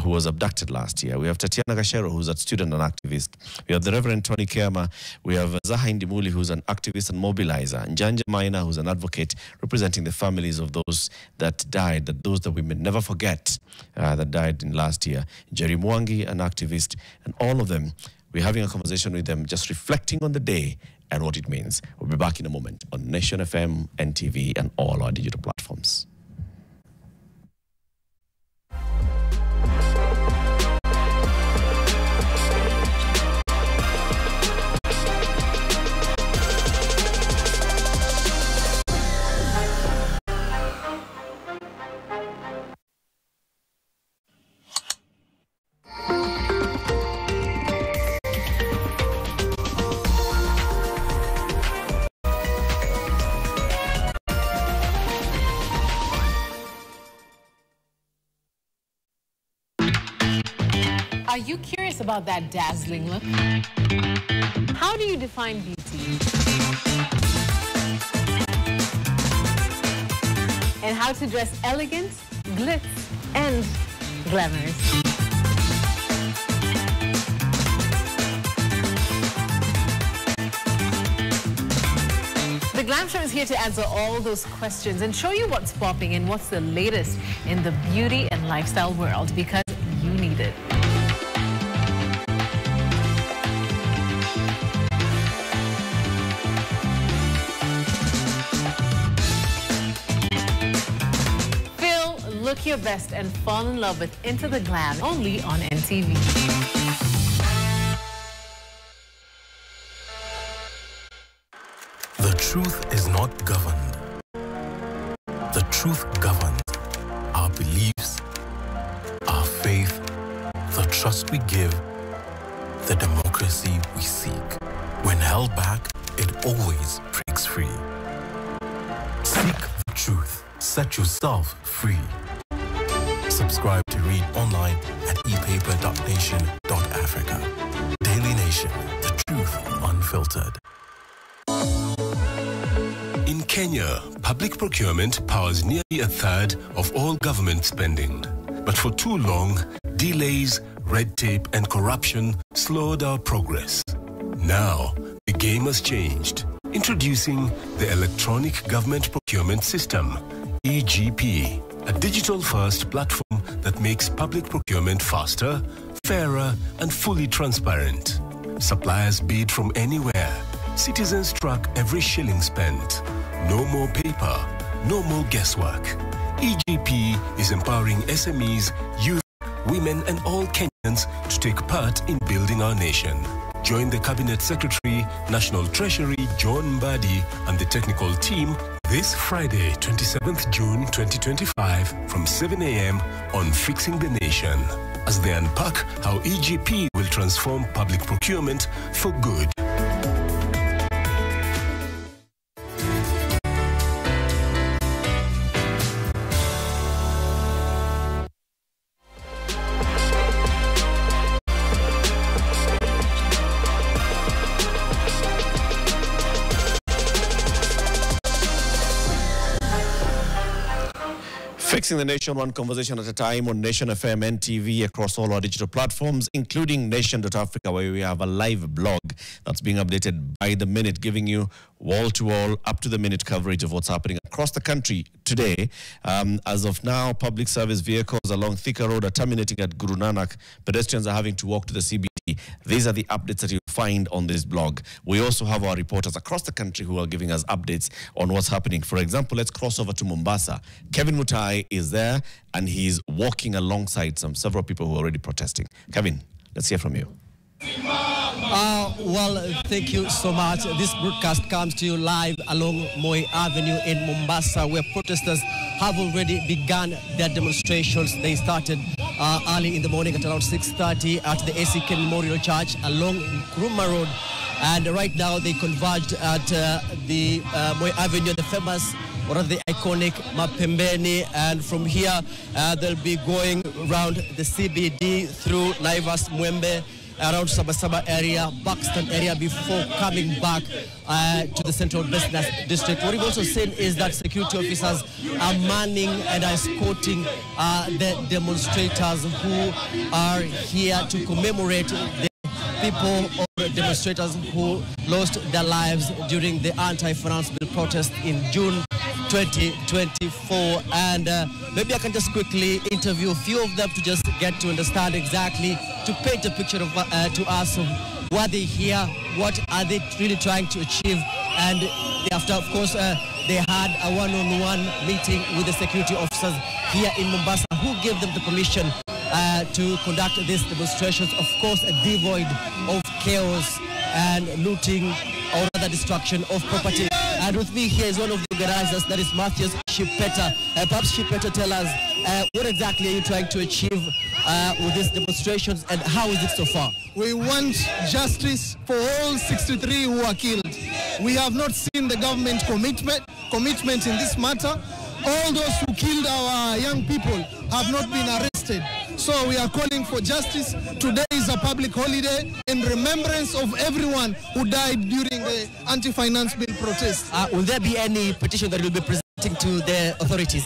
who was abducted last year. We have Tatiana Gashero, who's a student and activist. We have the Reverend Tony Kema. We have Zaha Indimuli, who's an activist and mobilizer. Njanja Maina, who's an advocate representing the families of those that died, those that we may never forget that died in last year. Jerry Mwangi, an activist, and all of them. We're having a conversation with them, just reflecting on the day and what it means. We'll be back in a moment on Nation FM, NTV, and all our digital platforms. Are you curious about that dazzling look? How do you define beauty? And how to dress elegant, glitz, and glamorous. The Glam Show is here to answer all those questions and show you what's popping and what's the latest in the beauty and lifestyle world, because you need it. Look your best and fall in love with Into the Glam, only on NTV. The truth is not governed. The truth governs our beliefs, our faith, the trust we give, the democracy we seek. When held back, it always breaks free. Seek the truth. Set yourself free. Subscribe to read online at epaper.nation.africa. Daily Nation, the truth unfiltered. Kenya, public procurement powers nearly a third of all government spending. But for too long, delays, red tape, and corruption slowed our progress. Now, the game has changed. Introducing the Electronic Government Procurement System, EGP, a digital-first platform that makes public procurement faster, fairer, and fully transparent. Suppliers bid from anywhere. Citizens track every shilling spent. No more paper, no more guesswork. EGP is empowering SMEs, youth, women, and all Kenyans to take part in building our nation. Join the Cabinet Secretary, National Treasury, John Mbadi, and the technical team this Friday, 27th June 2025 from 7 a.m. on Fixing the Nation, as they unpack how EGP will transform public procurement for good. Fixing the Nation, one conversation at a time on Nation FM and TV across all our digital platforms, including Nation.Africa, where we have a live blog that's being updated by the minute, giving you wall-to-wall, up-to-the-minute coverage of what's happening across the country today. As of now, public service vehicles along Thika Road are terminating at Guru Nanak. Pedestrians are having to walk to the CBD. These are the updates that you'll find on this blog. We also have our reporters across the country who are giving us updates on what's happening. For example, let's cross over to Mombasa. Kevin Mutai is there, and he's walking alongside several people who are already protesting. Kevin, let's hear from you. Well, thank you so much. This broadcast comes to you live along Moi Avenue in Mombasa, where protesters have already begun their demonstrations. They started early in the morning at around 6:30 at the ACK Memorial Church along Nkrumah Road. And right now they converged at the Moi Avenue, the famous, or the iconic Mapembeni. And from here, they'll be going around the CBD through Naivas, Mwembe, around Sabasaba area, Buxton area, before coming back to the Central Business District. What we've also seen is that security officers are manning and escorting the demonstrators who are here to commemorate the people or demonstrators who lost their lives during the anti-finance bill protest in June 2024. And maybe I can just quickly interview a few of them to just get to understand exactly, to paint a picture of, to us of what they hear, what are they really trying to achieve. And after, of course, they had a one-on-one meeting with the security officers here in Mombasa, who gave them the permission to conduct these demonstrations, of course, devoid of chaos and looting or other destruction of property. And with me here is one of the organizers, that is Matthias Shipeta. Perhaps Shipeta, tell us what exactly are you trying to achieve with these demonstrations, and how is it so far? We want justice for all 63 who are killed. We have not seen the government commitment in this matter. All those who killed our young people have not been arrested. So we are calling for justice. Today is a public holiday in remembrance of everyone who died during the anti-finance bill protest. Will there be any petition that will be presenting to the authorities?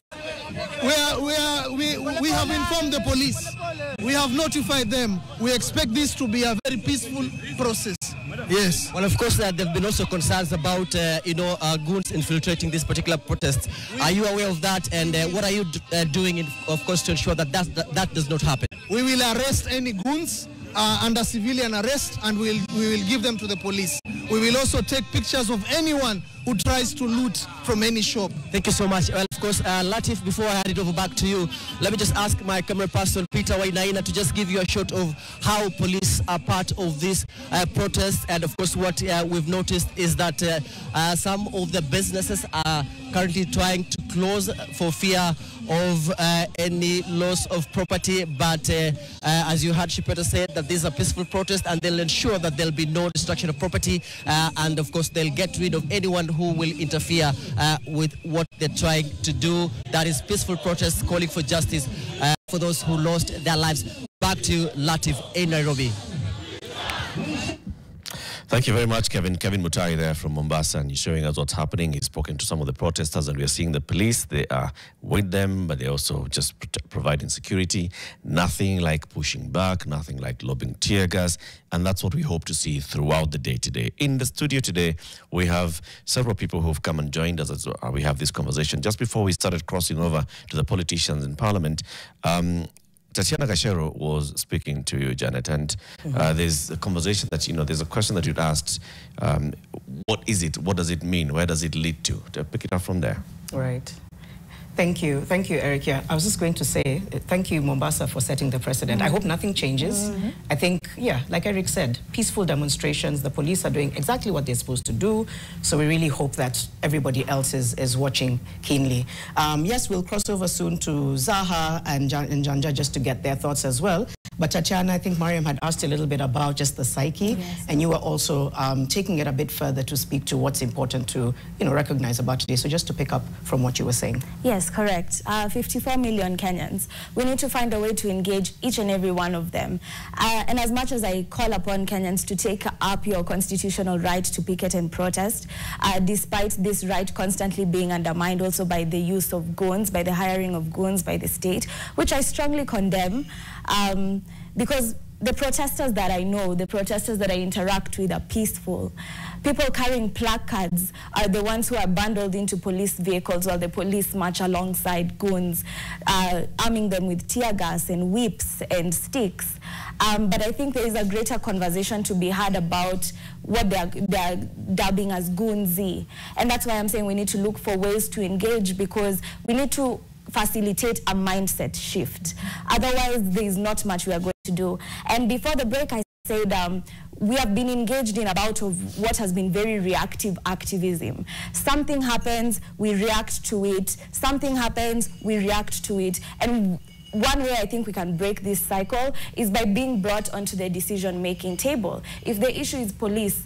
We have informed the police. We have notified them. We expect this to be a very peaceful process. Yes. Well, of course, there have been also concerns about, goons infiltrating this particular protest. Are you aware of that? And what are you doing, of course, to ensure that that does not happen? We will arrest any goons under civilian arrest, and we will give them to the police. We will also take pictures of anyone who tries to loot from any shop. Thank you so much. Well, of course, Latif, before I hand it over back to you, let me just ask my camera person, Peter Wainaina, to just give you a shot of how police are part of this protest. And of course, what we've noticed is that some of the businesses are currently trying to close for fear of any loss of property. But as you heard Shipeta say, that this is a peaceful protest, and they'll ensure that there'll be no destruction of property. And of course, they'll get rid of anyone who will interfere with what they're trying to do. That is peaceful protest, calling for justice for those who lost their lives. Back to Latif in Nairobi. Thank you very much, Kevin. Kevin Mutai there from Mombasa, and he's showing us what's happening. He's spoken to some of the protesters, and we are seeing the police. They are with them, but they're also just providing security. Nothing like pushing back, nothing like lobbing tear gas, and that's what we hope to see throughout the day today. In the studio today, we have several people who've come and joined us as we have this conversation. Just before we started crossing over to the politicians in Parliament, Tatiana Gashero was speaking to you, Janet, and there's a conversation that, there's a question that you'd asked, what is it? What does it mean? Where does it lead to? To pick it up from there. Right. Thank you, Eric. Yeah, I was just going to say, thank you, Mombasa, for setting the precedent. I hope nothing changes. I think, like Eric said, peaceful demonstrations, the police are doing exactly what they're supposed to do, so we really hope that everybody else is watching keenly. Yes, we'll cross over soon to Zaha and Janja just to get their thoughts as well. But Tatiana, I think Mariam had asked a little bit about just the psyche, and you were also taking it a bit further to speak to what's important to, recognize about today. So just to pick up from what you were saying. Yes, correct. 54 million Kenyans. We need to find a way to engage each and every one of them. And as much as I call upon Kenyans to take up your constitutional right to picket and protest, despite this right constantly being undermined also by the use of goons, by the hiring of goons by the state, which I strongly condemn, because the protesters that I know, the protesters that I interact with are peaceful. People carrying placards are the ones who are bundled into police vehicles while the police march alongside goons, arming them with tear gas and whips and sticks. But I think there is a greater conversation to be had about what they're dubbing as goonsy. And that's why I'm saying we need to look for ways to engage, because we need to facilitate a mindset shift. Otherwise, there is not much we are going to do. And before the break, I said we have been engaged in a bout of what has been very reactive activism. Something happens, we react to it. Something happens, we react to it. And one way I think we can break this cycle is by being brought onto the decision-making table. If the issue is police,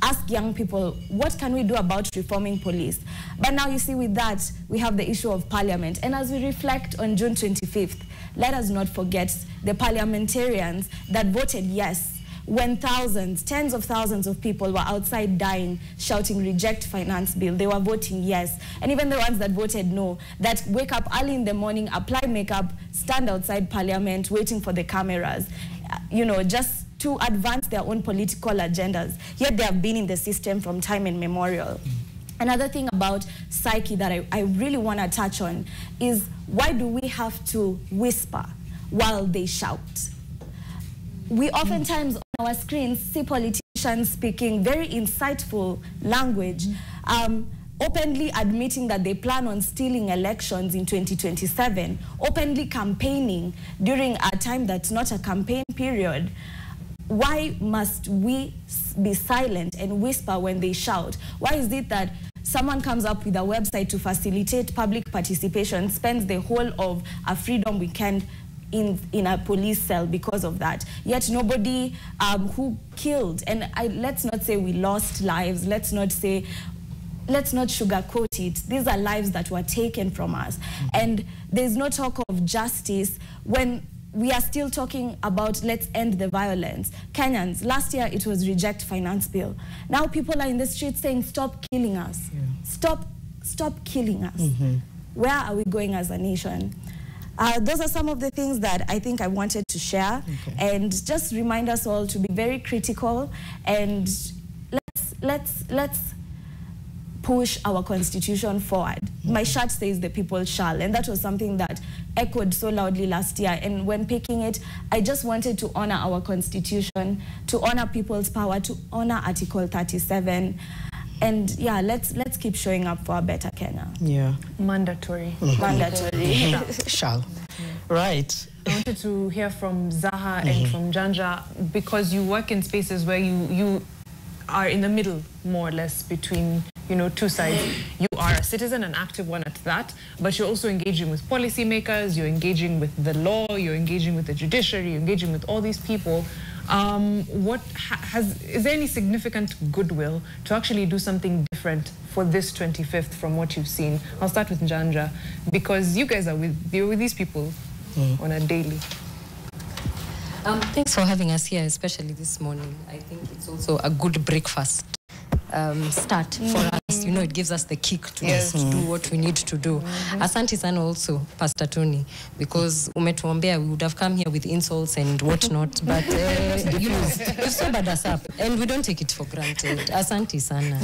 ask young people, what can we do about reforming police? But now you see with that, we have the issue of parliament. And as we reflect on June 25th, let us not forget the parliamentarians that voted yes when thousands, tens of thousands of people were outside dying, shouting reject finance bill. They were voting yes. And even the ones that voted no, that wake up early in the morning, apply makeup, stand outside parliament, waiting for the cameras, just to advance their own political agendas. Yet they have been in the system from time immemorial. Another thing about psyche that I really want to touch on is, why do we have to whisper while they shout? We oftentimes on our screens see politicians speaking very insightful language, openly admitting that they plan on stealing elections in 2027, openly campaigning during a time that's not a campaign period. Why must we be silent and whisper when they shout? Why is it that someone comes up with a website to facilitate public participation, spends the whole of a freedom weekend in a police cell because of that, yet nobody who killed, and let's not say we lost lives, let's not sugarcoat it, these are lives that were taken from us, and there's no talk of justice when we are still talking about let's end the violence. Kenyans, last year it was reject finance bill. Now people are in the streets saying stop killing us, stop killing us. Where are we going as a nation? Those are some of the things that I think I wanted to share, and just remind us all to be very critical, and let's push our constitution forward. My shirt says the people shall, and that was something that echoed so loudly last year. And when picking it, I just wanted to honor our constitution, to honor people's power, to honor Article 37. And yeah, let's keep showing up for a better Kenya. Yeah. Mandatory. Mandatory. Shall. Right. I wanted to hear from Zaha and from Janja, because you work in spaces where you are in the middle, more or less, between two sides. You are a citizen, an active one at that, but you're also engaging with policymakers, you're engaging with the law, you're engaging with the judiciary, you're engaging with all these people. Is there any significant goodwill to actually do something different for this 25th from what you've seen? I'll start with Janja, because you guys are with these people on a daily. Thanks for having us here, especially this morning. I think it's also a good breakfast start for us. You know, it gives us the kick to just do what we need to do. Asante sana also, Pastor Tony, because umetuombea, we would have come here with insults and whatnot, but you know, you've sobered us up, and we don't take it for granted. Asante sana.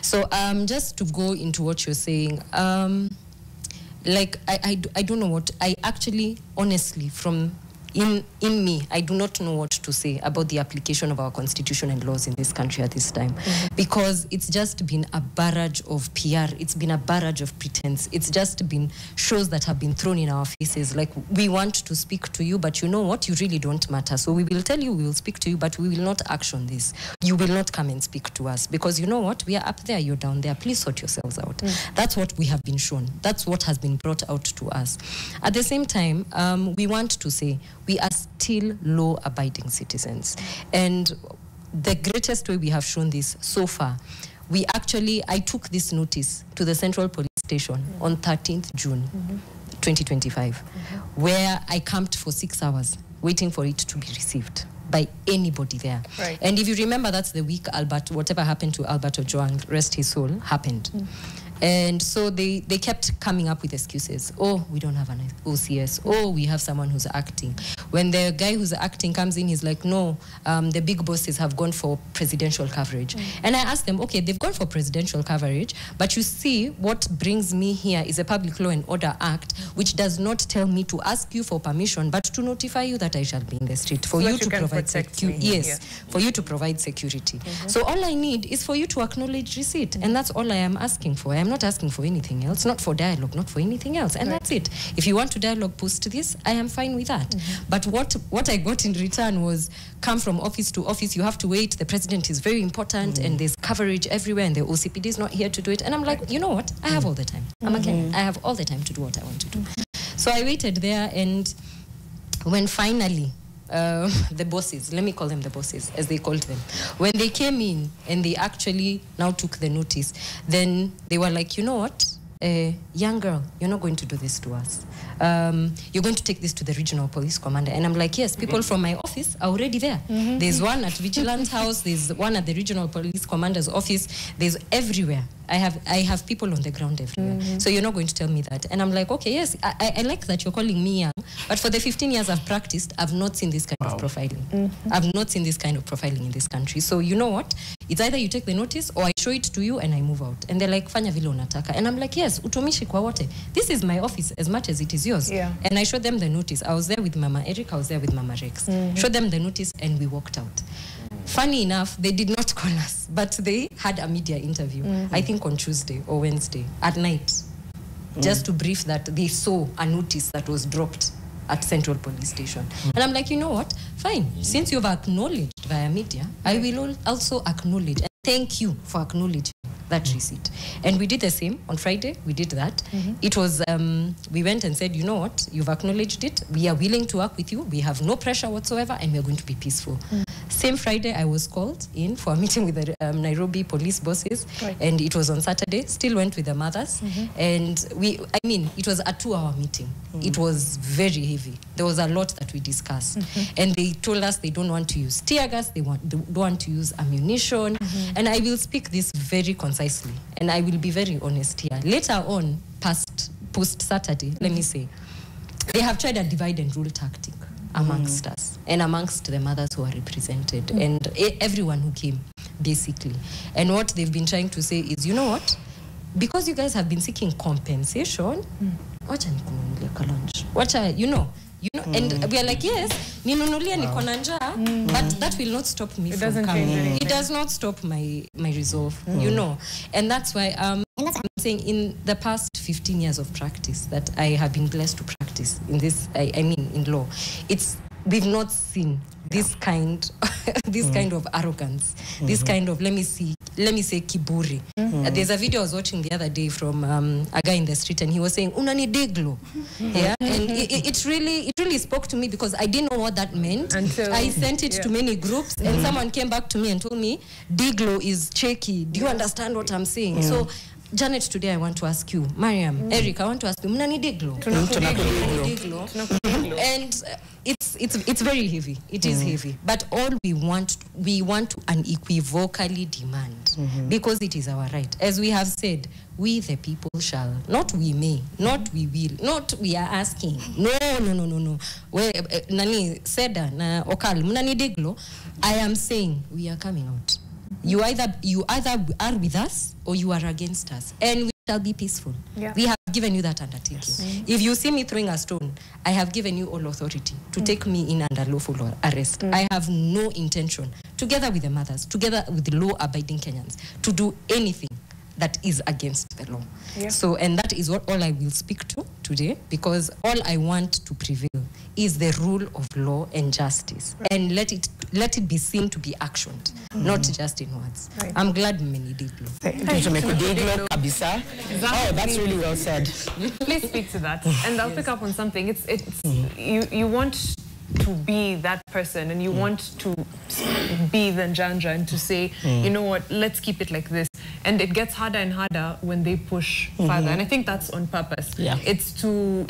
So just to go into what you're saying, like I don't know what I actually, honestly, from in me, I do not know what to say about the application of our constitution and laws in this country at this time, because it's just been a barrage of PR. It's been a barrage of pretense. It's just been shows that have been thrown in our faces. Like, we want to speak to you, but you know what? You really don't matter. So we will tell you we will speak to you, but we will not action this. You will not come and speak to us, because you know what? We are up there, you're down there. Please sort yourselves out. That's what we have been shown. That's what has been brought out to us. At the same time, we want to say, we are still law-abiding citizens. And the greatest way we have shown this so far, I took this notice to the Central Police Station on 13th June, 2025, where I camped for 6 hours waiting for it to be received by anybody there. Right. And if you remember, that's the week whatever happened to Albert Ojwang, rest his soul, happened. And so they kept coming up with excuses. Oh, we don't have an OCS. Oh, we have someone who's acting. When the guy who's acting comes in, he's like, no, the big bosses have gone for presidential coverage. And I asked them, okay, they've gone for presidential coverage, but you see, what brings me here is a Public Law and Order Act, which does not tell me to ask you for permission, but to notify you that I shall be in the street, for you to provide security. Yes, for you to provide security. So all I need is for you to acknowledge receipt, and that's all I am asking for. I am not asking for anything else, not for dialogue, not for anything else, and that's it. If you want to dialogue post this, I am fine with that. But what I got in return was, come from office to office, you have to wait, the president is very important, and there's coverage everywhere, and the OCPD is not here to do it. And I'm like, you know what? I have all the time. I have all the time to do what I want to do. So I waited there, and when finally the bosses, let me call them the bosses, as they called them, when they came in and they actually now took the notice, then they were like, you know what, young girl, you're not going to do this to us. You're going to take this to the regional police commander. And I'm like, yes, people from my office are already there. There's one at Vigilance House, there's one at the regional police commander's office, there's everywhere. I have people on the ground everywhere. So you're not going to tell me that. And I'm like, okay, yes, I like that you're calling me young, but for the 15 years I've practiced, I've not seen this kind of profiling. I've not seen this kind of profiling in this country. So you know what? It's either you take the notice or I show it to you and I move out. And they're like, fanya vile unataka. And I'm like, yes, utumishi kwa wote. This is my office as much as it is yours. And I showed them the notice. I was there with Mama Eric, I was there with Mama Rex. Showed them the notice and we walked out. Funny enough, they did not call us, but they had a media interview, I think on Tuesday or Wednesday at night, just to brief that they saw a notice that was dropped at Central Police Station. And I'm like, you know what? Fine. Since you've acknowledged via media, I will also acknowledge. And thank you for acknowledging that receipt. And we did the same on Friday. We did that. It was, we went and said, you know what? You've acknowledged it. We are willing to work with you. We have no pressure whatsoever, and we're going to be peaceful. Same Friday, I was called in for a meeting with the Nairobi police bosses, and it was on Saturday. Still went with the mothers, and it was a 2-hour meeting. It was very heavy. There was a lot that we discussed, and they told us they don't want to use tear gas, they don't want to use ammunition, and I will speak this very concisely, and I will be very honest here. Later on, post Saturday, let me say, they have tried a divide and rule tactic amongst us and amongst the mothers who are represented and everyone who came, basically. And what they've been trying to say is, you know what? Because you guys have been seeking compensation, and we are like, yes, ninunulia niko na njaa, but that will not stop me from coming. It does not stop my resolve, you know. And that's why I'm saying, in the past 15 years of practice that I have been blessed to practice in this, in law, we've not seen this kind of arrogance, this kind of, let me say kiburi. There's a video I was watching the other day from a guy in the street, and he was saying unani deglo. Yeah, and it really spoke to me, because I didn't know what that meant until I sent it to many groups, and someone came back to me and told me deglo is cheeky. Do you understand what I'm saying? So Janet, today I want to ask you, Mariam, Eric, I want to ask you, mnani deglo? And it's very heavy. It is heavy. But all we want to unequivocally demand, because it is our right. As we have said, we the people shall, not we may, not we will, not we are asking. No. Nani Seda na Okal Munani Deglo, I am saying we are coming out. You either are with us or you are against us, and we shall be peaceful. Yeah. We have given you that undertaking. Yes. If you see me throwing a stone, I have given you all authority to take me in under lawful arrest. I have no intention, together with the mothers, together with the law-abiding Kenyans, to do anything that is against the law. Yeah. So, and that is what all I will speak to today, because all I want to prevail is the rule of law and justice, and let it be seen to be actioned, not just in words. Right. I'm glad many did. Oh, that's really well said. Please speak to that, and I'll pick up on something. You want to be that person, and you want to be the Njanja and to say, you know what, let's keep it like this. And it gets harder and harder when they push further. And I think that's on purpose. Yeah. It's to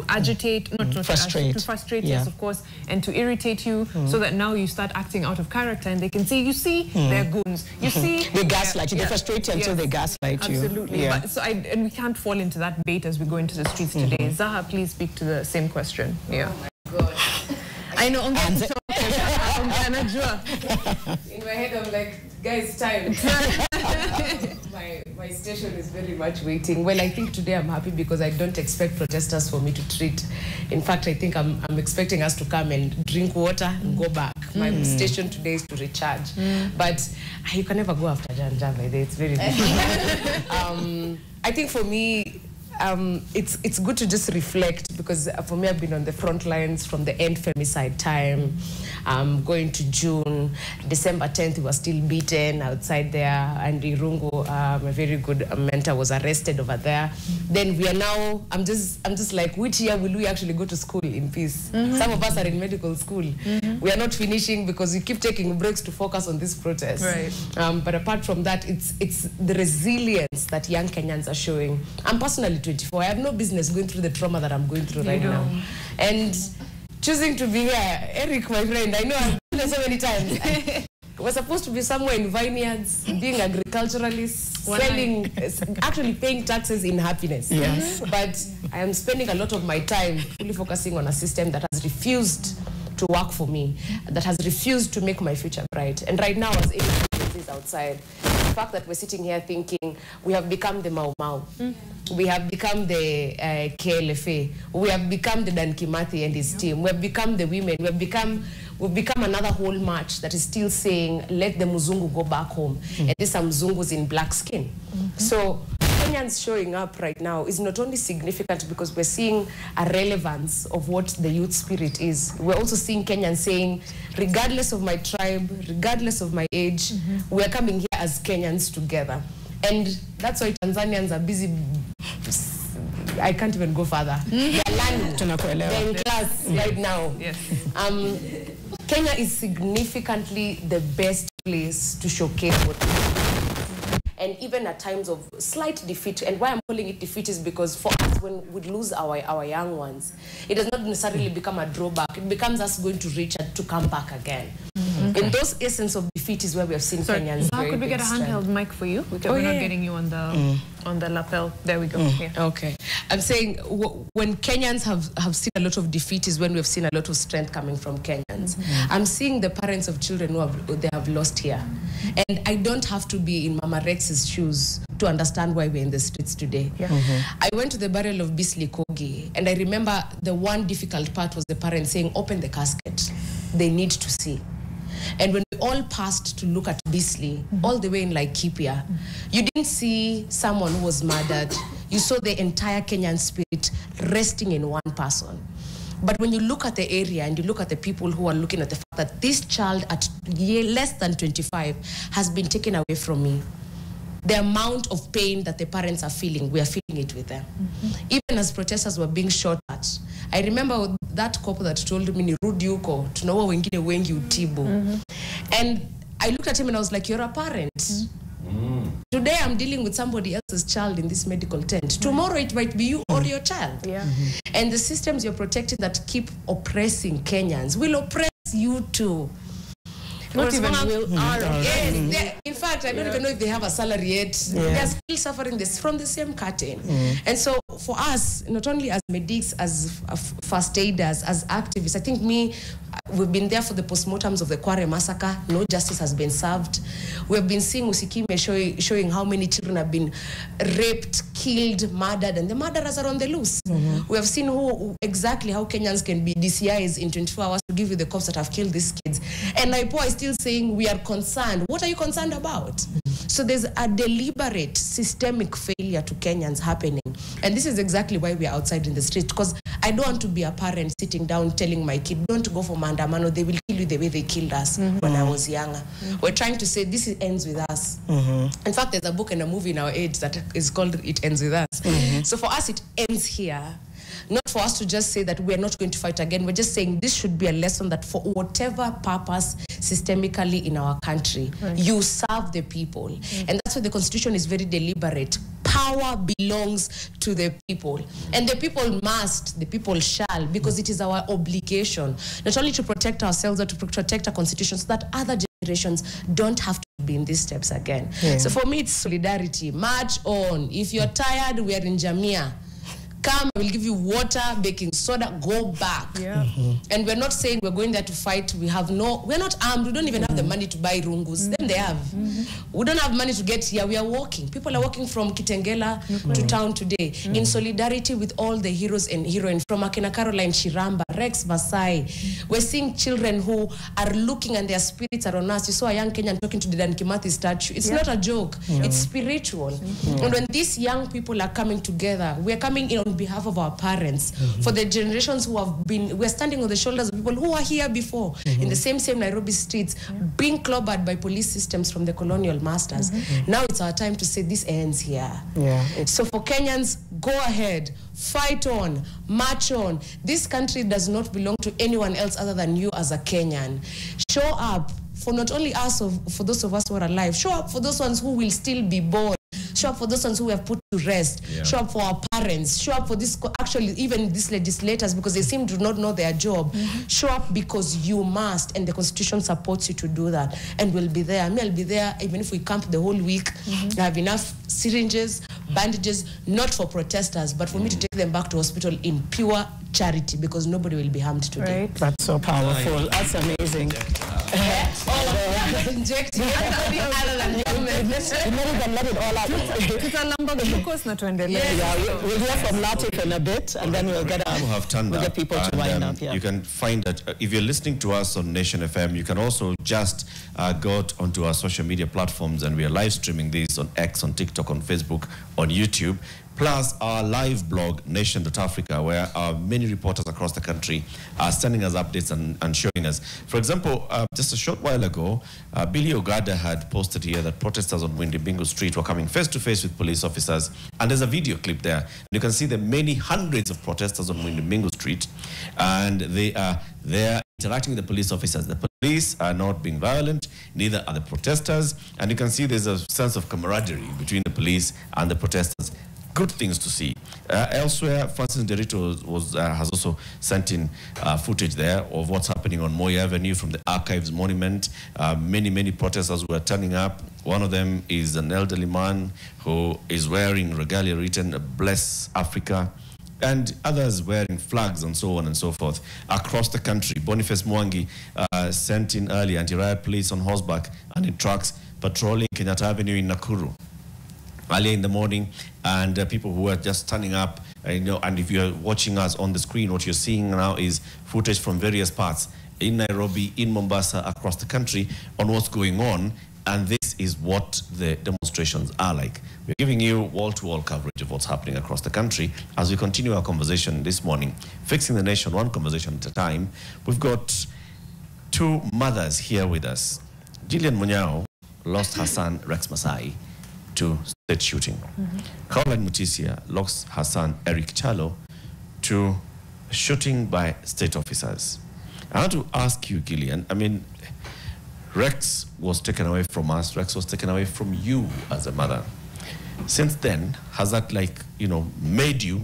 agitate, not to frustrate. To frustrate, yes, of course, and to irritate you, so that now you start acting out of character, and they can say, you see, they're goons. You see, they gaslight you. They frustrate you until they gaslight you. Absolutely. Yeah. But, and we can't fall into that bait as we go into the streets today. Zaha, please speak to the same question. Yeah. Oh my God. I know. In my head, I'm like, guys, time. my station is very much waiting. Well, I think today I'm happy because I don't expect protesters for me to treat. In fact, I think I'm expecting us to come and drink water and go back. My station today is to recharge. But you can never go after Janja by day. It's very difficult. I think for me, it's good to just reflect, because for me, I've been on the front lines from the end femicide time, going to June. December 10th, we were still beaten outside there, and Irungu, a very good mentor, was arrested over there. Then we are now, I'm just like, which year will we actually go to school in peace? Some of us are in medical school. We are not finishing because we keep taking breaks to focus on this protest. Right. But apart from that, it's the resilience that young Kenyans are showing. I'm personally 24. I have no business going through the trauma that I'm going through right now. And choosing to be here, Eric, my friend, I know I've been there so many times. We're supposed to be somewhere in vineyards, being agriculturalists, selling, actually paying taxes in happiness. Yes. But I am spending a lot of my time fully focusing on a system that has refused to work for me, that has refused to make my future bright. And right now, as is outside, the fact that we're sitting here thinking we have become the Mau Mau, we have become the KLFA, we have become the Dan Kimathi and his team, we have become the women, we've become another whole march that is still saying, let the Muzungu go back home. And there's some Mzungus in black skin. So Kenyans showing up right now is not only significant because we're seeing a relevance of what the youth spirit is. We're also seeing Kenyans saying, regardless of my tribe, regardless of my age, we're coming here as Kenyans together. And that's why Tanzanians are busy. I can't even go further. They're learning. They're in class right now. Yes. Kenya is significantly the best place to showcase what we do. And even at times of slight defeat, and why I'm calling it defeat is because for us, when we lose our young ones, it does not necessarily become a drawback. It becomes us going to reach to come back again. In those essence of defeat is where we have seen Kenyans. How could we get a handheld mic for you? We're not getting you on the lapel. There we go. Yeah. Okay. I'm saying when Kenyans have seen a lot of defeat is when we've seen a lot of strength coming from Kenyans. I'm seeing the parents of children who they have lost here. And I don't have to be in Mama Rex's shoes to understand why we're in the streets today. Yeah. I went to the burial of Bisley Kogi, and I remember the one difficult part was the parents saying, open the casket. They need to see. And when we all passed to look at Bisley, all the way in Laikipia, you didn't see someone who was murdered. You saw the entire Kenyan spirit resting in one person. But when you look at the area and you look at the people who are looking at the fact that this child at less than 25 has been taken away from me, the amount of pain that the parents are feeling, we are feeling it with them. Even as protesters were being shot at, I remember that couple that told me, "Nirudi huko, tunaua wengine wengi utibu." And I looked at him and I was like, you're a parent. Today I'm dealing with somebody else's child in this medical tent. Tomorrow it might be you or your child. And the systems you're protecting that keep oppressing Kenyans will oppress you too. Not even will. Yes, in fact, I don't even know if they have a salary yet. They're still suffering this from the same curtain. And so for us, not only as medics, as first aiders, as activists, I think we've been there for the postmortems of the Kware massacre. No justice has been served. We've been seeing Usikime showing how many children have been raped, killed, murdered, and the murderers are on the loose. We have seen exactly how Kenyans can be DCIs in 24 hours to give you the cops that have killed these kids. And Naipo is still saying we are concerned. What are you concerned about? So there's a deliberate systemic failure to Kenyans happening. And this is exactly why we are outside in the street, because I don't want to be a parent sitting down telling my kid, don't go for mandamano, they will kill you the way they killed us when I was younger. We're trying to say this ends with us. In fact, there's a book and a movie in our age that is called It Ends With Us. So for us, it ends here. Not for us to just say that we're not going to fight again. We're just saying this should be a lesson that for whatever purpose systemically in our country, you serve the people. And that's why the Constitution is very deliberate. Power belongs to the people. And the people must, the people shall, because it is our obligation, not only to protect ourselves, but to protect our Constitution so that other generations don't have to be in these steps again. So for me, it's solidarity. March on. If you're tired, we are in Jamia. Come, I will give you water, baking soda, go back. And we're not saying we're going there to fight. We're not armed. We don't even have the money to buy rungus. Then they have. We don't have money to get here. We are walking. People are walking from Kitengela to town today in solidarity with all the heroes and heroines from Akina Caroline Shiramba, Rex Masai. We're seeing children who are looking and their spirits are on us. You saw a young Kenyan talking to the Dan Kimathi statue. It's not a joke. It's spiritual. And when these young people are coming together, we're coming in on behalf of our parents, for the generations who have been, we're standing on the shoulders of people who were here before, in the same Nairobi streets, being clobbered by police systems from the colonial masters. Now it's our time to say this ends here. So for Kenyans, go ahead, fight on, march on. This country does not belong to anyone else other than you as a Kenyan. Show up for not only us, for those of us who are alive. Show up for those ones who will still be born. Show up for those ones who we have put to rest. Show up for our parents. Show up for this, actually even these legislators, because they seem to not know their job. Show up because you must, and the Constitution supports you to do that. And we'll be there. I'll be there even if we camp the whole week. I have enough syringes, bandages, not for protesters, but for me to take them back to hospital in pure charity, because nobody will be harmed today. That's so powerful. That's amazing. Injecting let it all out. We'll hear from Latif in a bit, and then we'll get people to wind up. You can find that if you're listening to us on Nation FM, you can also just go onto our social media platforms, and we are live streaming this on X, on TikTok, on Facebook, on YouTube. Plus our live blog, Nation.Africa, where many reporters across the country are sending us updates and showing us. For example, just a short while ago, Billy Ogada had posted here that protesters on Windibingo Street were coming face to face with police officers. And there's a video clip there. You can see the many hundreds of protesters on Windibingo Street, and they are there interacting with the police officers. The police are not being violent, neither are the protesters. And you can see there's a sense of camaraderie between the police and the protesters. Good things to see. Elsewhere, Francis Derito has also sent in footage there of what's happening on Moi Avenue from the Archives Monument. Many protesters were turning up. One of them is an elderly man who is wearing regalia written "Bless Africa," and others wearing flags and so on and so forth across the country. Boniface Mwangi sent in early anti-riot police on horseback and in trucks patrolling Kenyatta Avenue in Nakuru earlier in the morning, and people who are just standing up, and if you're watching us on the screen, what you're seeing now is footage from various parts in Nairobi, in Mombasa, across the country on what's going on, and this is what the demonstrations are like. We're giving you wall-to-wall coverage of what's happening across the country as we continue our conversation this morning, fixing the nation one conversation at a time. We've got two mothers here with us. Gillian Munyao lost her son, Rex Masai, to state shooting. Caroline Mutisia lost her son, Eric Chalo, to shooting by state officers. I want to ask you, Gillian, I mean, Rex was taken away from us. Rex was taken away from you as a mother. Since then, has that made you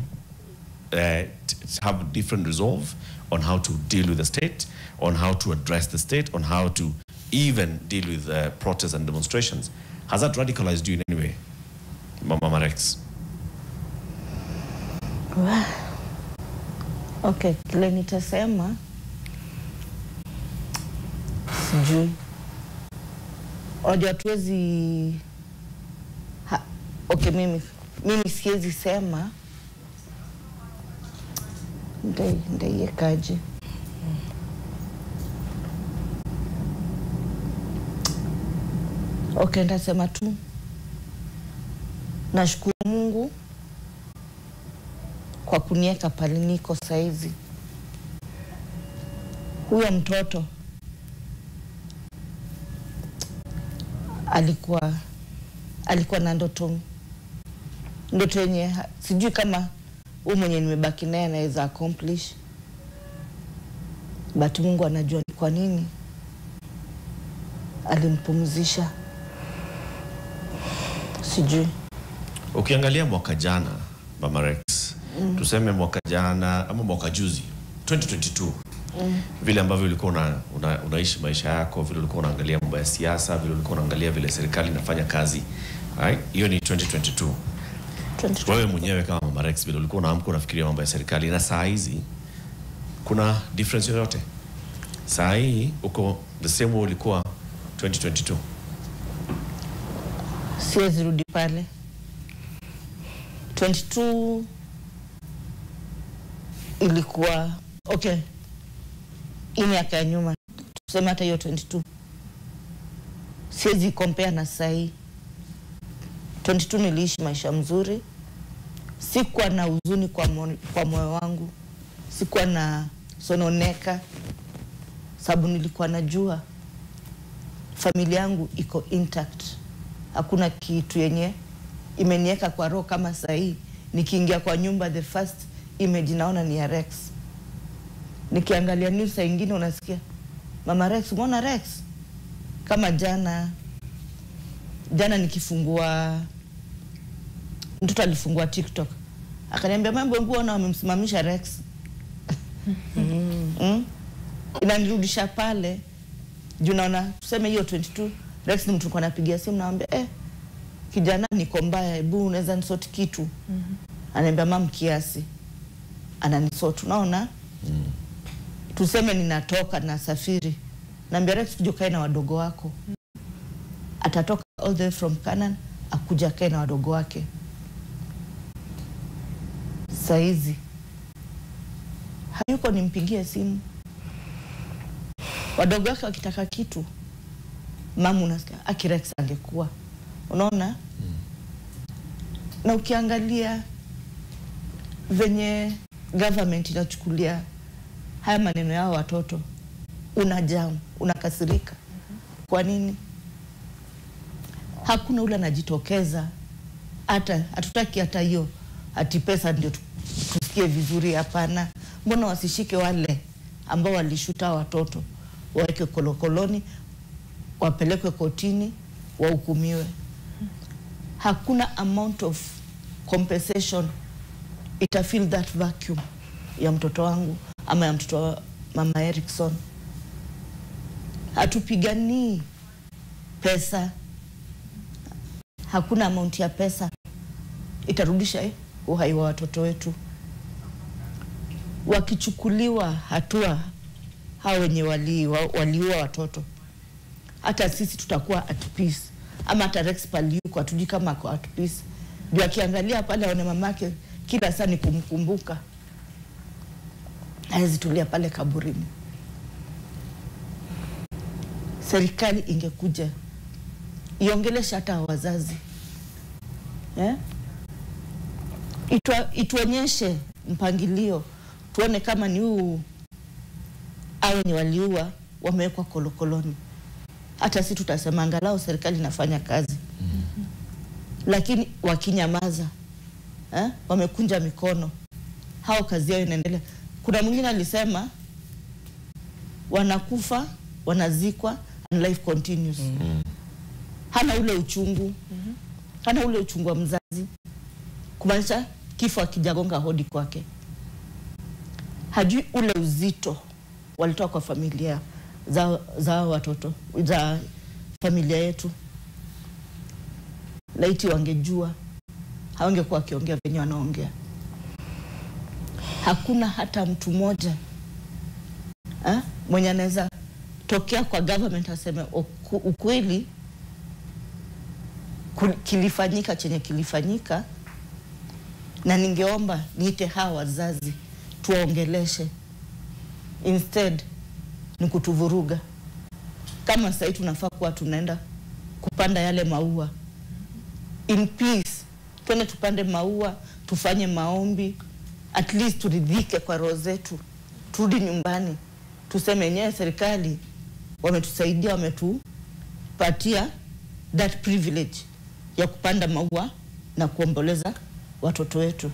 have different resolve on how to deal with the state, on how to address the state, on how to even deal with protests and demonstrations? Has that radicalized you in any way, Mama Rex? Okay, kile nitasema sijui. Oja tuwezi okay, mimi siwezi sema ndaiekaje. Okay, nitasema tu nashukuru Mungu kwa kunieka pale niko saizi. Huyo mtoto alikuwa na ndoto yenye sijui kama huyu mwenye nimebaki naye anaweza accomplish, but Mungu anajua ni kwa nini alimpumzisha, sijui. Ukiangalia mwaka jana, Mama Rex, tuseme mwaka jana ama mwaka juzi 2022, vile ambavyo ulikuwa unaishi maisha yako, vile ulikuwa unaangalia mambo ya siasa, vile ulikuwa unaangalia vile serikali inafanya kazi, right? Hiyo ni 2022. Wewe mwenyewe kama Mama Rex, vile ulikuwa unaamka unafikiria mambo ya serikali, na saa hizi kuna difference yoyote? Saa hii uko the same way ulikuwa 2022? Siwezi rudi pale. 22 ilikuwa okay. Hii miaka ya nyuma, tuseme hata hiyo 22. Siwezi compare na saa hii. 22 niliishi maisha mzuri. Sikuwa na huzuni kwa moyo wangu. Sikuwa na sononeka. Sababu nilikuwa najua familia yangu iko intact. Hakuna kitu yenye imenieka kwa roho kama saa hii. Nikiingia kwa nyumba, the first image naona ni ya Rex. Nikiangalia news saa ingine unasikia Mama Rex, umeona Rex? Kama jana nikifungua, mtoto alifungua TikTok, akaniambia mambo nguo na wamemsimamisha Rex. Inanirudisha pale. Juu naona tuseme hiyo 22 Rex ni mtu kwa napigia simu naambia kijana niko mbaya, hebu unaweza nisort kitu. Ananiambia mam kiasi. Ananisort, unaona? Tuseme ninatoka na safiri. Naambia Rex kuja kae na wadogo wako. Atatoka all the way from Canaan akuja kae na wadogo wake. Saizi hayuko nimpigie simu. Wadogo wake wakitaka kitu, mamu unasikia Rex angekuwa. Unaona? Na ukiangalia venye government inachukulia haya maneno yao watoto, unajamu, unakasirika. Kwa nini? Hakuna ule anajitokeza. Hata hatutaki hata hiyo ati pesa ndio tusikie vizuri, hapana. Mbona wasishike wale ambao walishuta watoto, waweke kolokoloni, wapelekwe kotini, wahukumiwe. Hakuna amount of compensation ita fill that vacuum ya mtoto wangu ama ya mtoto wa Mama Erickson. Hatupigani pesa. Hakuna amount ya pesa itarudisha uhai wa watoto wetu. Wakichukuliwa hatua hao wenye waliua watoto, hata sisi tutakuwa at peace. Ama hata Rex pali yuko atujui kama ako at peace. Ndio akiangalia pale aone mamake kila saa ni kumkumbuka. Hawezi tulia pale kaburini. Serikali ingekuja iongelesha hata wazazi. Ituonyeshe mpangilio, tuone kama ni huu au ni waliua wamewekwa kolokoloni. Hata si tutasema angalau serikali inafanya kazi. Lakini wakinyamaza, wamekunja mikono, hao kazi yao inaendelea. Kuna mwingine alisema wanakufa, wanazikwa, and life continues. Hana ule uchungu. Hana ule uchungu wa mzazi. Kumaanisha kifo akijagonga hodi kwake. Hajui ule uzito walitoa kwa familia za watoto, za familia yetu. Laiti wangejua, hawangekuwa wakiongea venye wanaongea. Hakuna hata mtu mmoja mwenye anaweza tokea kwa government aseme ukweli kilifanyika chenye kilifanyika, na ningeomba niite hawa wazazi tuwaongeleshe. Instead ni kutuvuruga. Kama sasa tunafaa kuwa tunaenda kupanda yale maua in peace, twende tupande maua, tufanye maombi, at least turidhike kwa roho zetu, turudi nyumbani, tuseme yenyewe serikali wametusaidia, wametupatia that privilege ya kupanda maua na kuomboleza watoto wetu.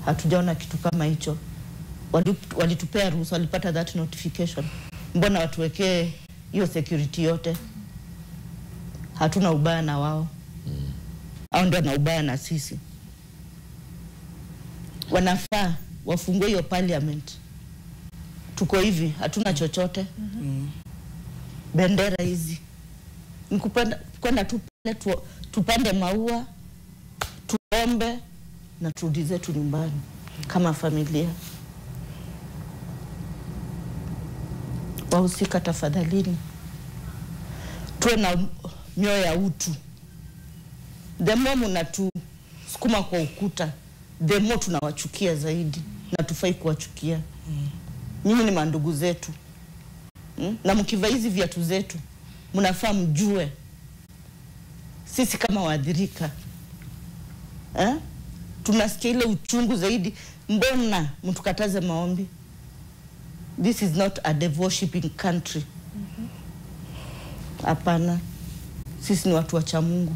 Hatujaona kitu kama hicho. Walitupea ruhusa, walipata that notification. Mbona watuwekee hiyo security yote? Hatuna ubaya na wao. Hao ndio na ubaya na sisi. Wanafaa wafungue hiyo parliament. Tuko hivi, hatuna chochote. Bendera hizi kwenda tu pale tupande maua, tuombe na turudi zetu nyumbani kama familia. Wahusika tafadhalini, tuwe na mioyo ya utu. The more mnatusukuma kwa ukuta, the more tunawachukia zaidi, na tufai kuwachukia. Nyinyi ni mandugu zetu. Na mkivaa hizi viatu zetu, mnafaa mjue sisi kama waathirika tunasikia ile uchungu zaidi. Mbona mtukataze maombi? This is not a devil-worshipping country. Hapana. Sisi ni watu wacha Mungu.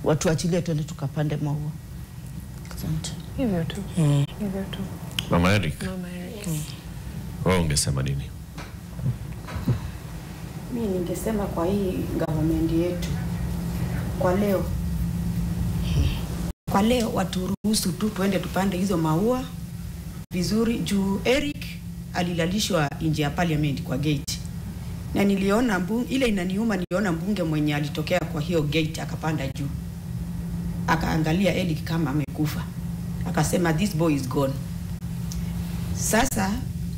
Watu achilie twende tukapande maua. Asante. Hivyo tu. Hivyo tu. Mama Eric. Mama Eric. Wewe ungesema nini? Mimi ningesema kwa hii government yetu kwa leo waturuhusu tu tuende tupande hizo maua vizuri, juu Eric alilalishwa nje ya parliament kwa gate. Na niliona ile inaniuma, niliona mbunge mwenye alitokea kwa hiyo gate akapanda juu. Akaangalia Eric kama amekufa. Akasema this boy is gone. Sasa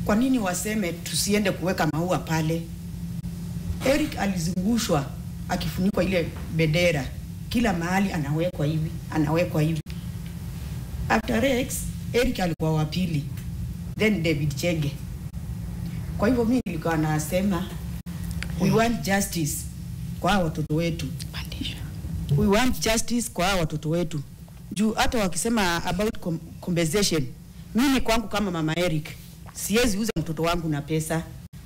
kwa nini waseme tusiende kuweka maua pale? Eric alizungushwa akifunikwa ile bendera. Kila mahali anawekwa hivi. After Rex, Eric alikuwa wa pili. Then David Chege. Kwa hivyo mimi nilikuwa nasema we want justice kwa watoto wetu. We want justice kwa watoto wetu. Juu hata wakisema about compensation, mimi kwangu kama mama Eric, siwezi uza mtoto wangu na pesa,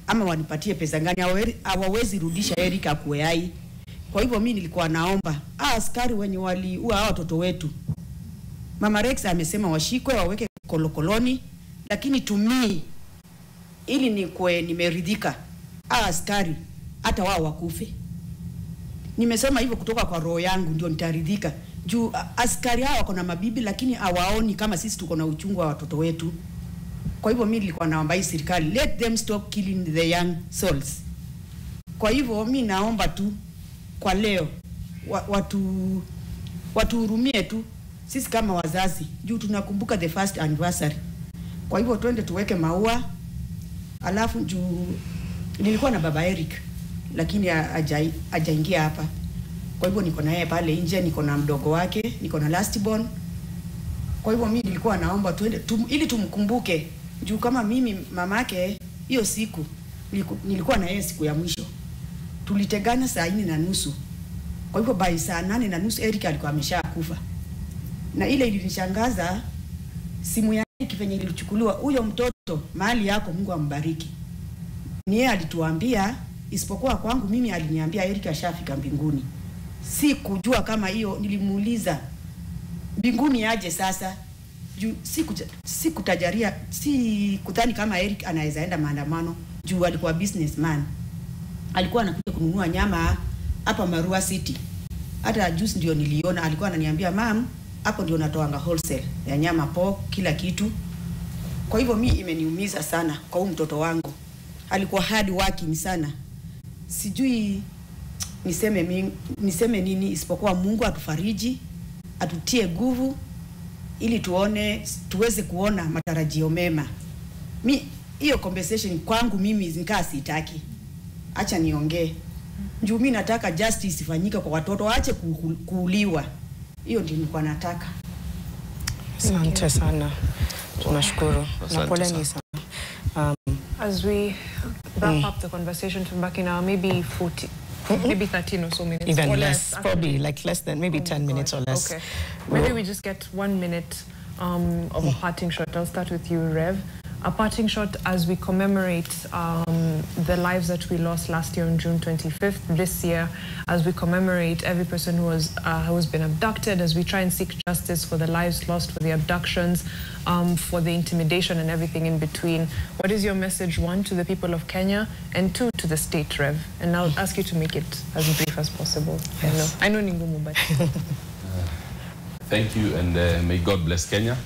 ama wanipatie pesa gani, hawawezi rudisha Eric akuwe hai. Kwa hivyo mimi nilikuwa naomba askari wenye waliua watoto wetu, Mama Rex amesema washikwe waweke kolokoloni, lakini tumi ili nimeridhika askari hata wao wakufe. Nimesema hivyo kutoka kwa roho yangu, ndio nitaridhika. Juu askari hao wako na mabibi lakini hawaoni kama sisi tuko na uchungu wa watoto wetu. Kwa hivyo mimi nilikuwa naomba hii serikali, let them stop killing the young souls. Kwa hivyo mimi naomba tu kwa leo watu hurumie tu sisi kama wazazi, juu tunakumbuka the first anniversary. Kwa hivyo twende tuweke maua. Alafu juu nilikuwa na baba Eric lakini hajaingia hapa. Kwa hivyo niko na yeye pale nje, niko na mdogo wake, niko na last born. Kwa hivyo mimi nilikuwa naomba twende ili tumkumbuke, juu kama mimi mamake hiyo siku nilikuwa na yeye siku ya mwisho. Tulitegana saa 4:30. Kwa hivyo by saa 8:30 Eric alikuwa ameshakufa. Na ile ilinishangaza, simu yake kifenye ilichukuliwa, huyo mtoto mahali yako Mungu ambariki. Ni yeye alituambia, isipokuwa kwangu mimi aliniambia Eric ashafika mbinguni. Si kujua kama hiyo, nilimuuliza mbinguni aje sasa? Juu si kutajaria, si kudhani kama Eric anaweza enda maandamano, juu alikuwa businessman. alikuwa anakuja kununua nyama hapa Marua City. Hata juice ndio niliona, alikuwa ananiambia mam, hapo ndio natoanga wholesale ya nyama, pork, kila kitu. Kwa hivyo mimi imeniumiza sana kwa huyu mtoto wangu. Alikuwa hard working sana. Sijui niseme nini isipokuwa Mungu atufariji, atutie nguvu ili tuweze kuona matarajio mema. Hiyo conversation kwangu mimi nikaa sitaki. Acha niongee. Njoo mimi nataka justice ifanyike kwa watoto, waache kuuliwa. Hiyo ndio nilikuwa nataka. Asante sana. Tunashukuru. Na poleni sana. As we wrap up the conversation to back in our maybe 40, maybe 13 or so minutes. Even or less, probably like less than maybe 10 minutes or less. Okay. Maybe we just get 1 minute of a parting shot. I'll start with you, Rev. A parting shot as we commemorate the lives that we lost last year on June 25th, this year, as we commemorate every person who has been abducted, as we try and seek justice for the lives lost, for the abductions, for the intimidation and everything in between. What is your message, one, to the people of Kenya, and two, to the state, Rev? And I'll ask you to make it as brief as possible. Yes. I know Ningumu, but... Thank you, and may God bless Kenya.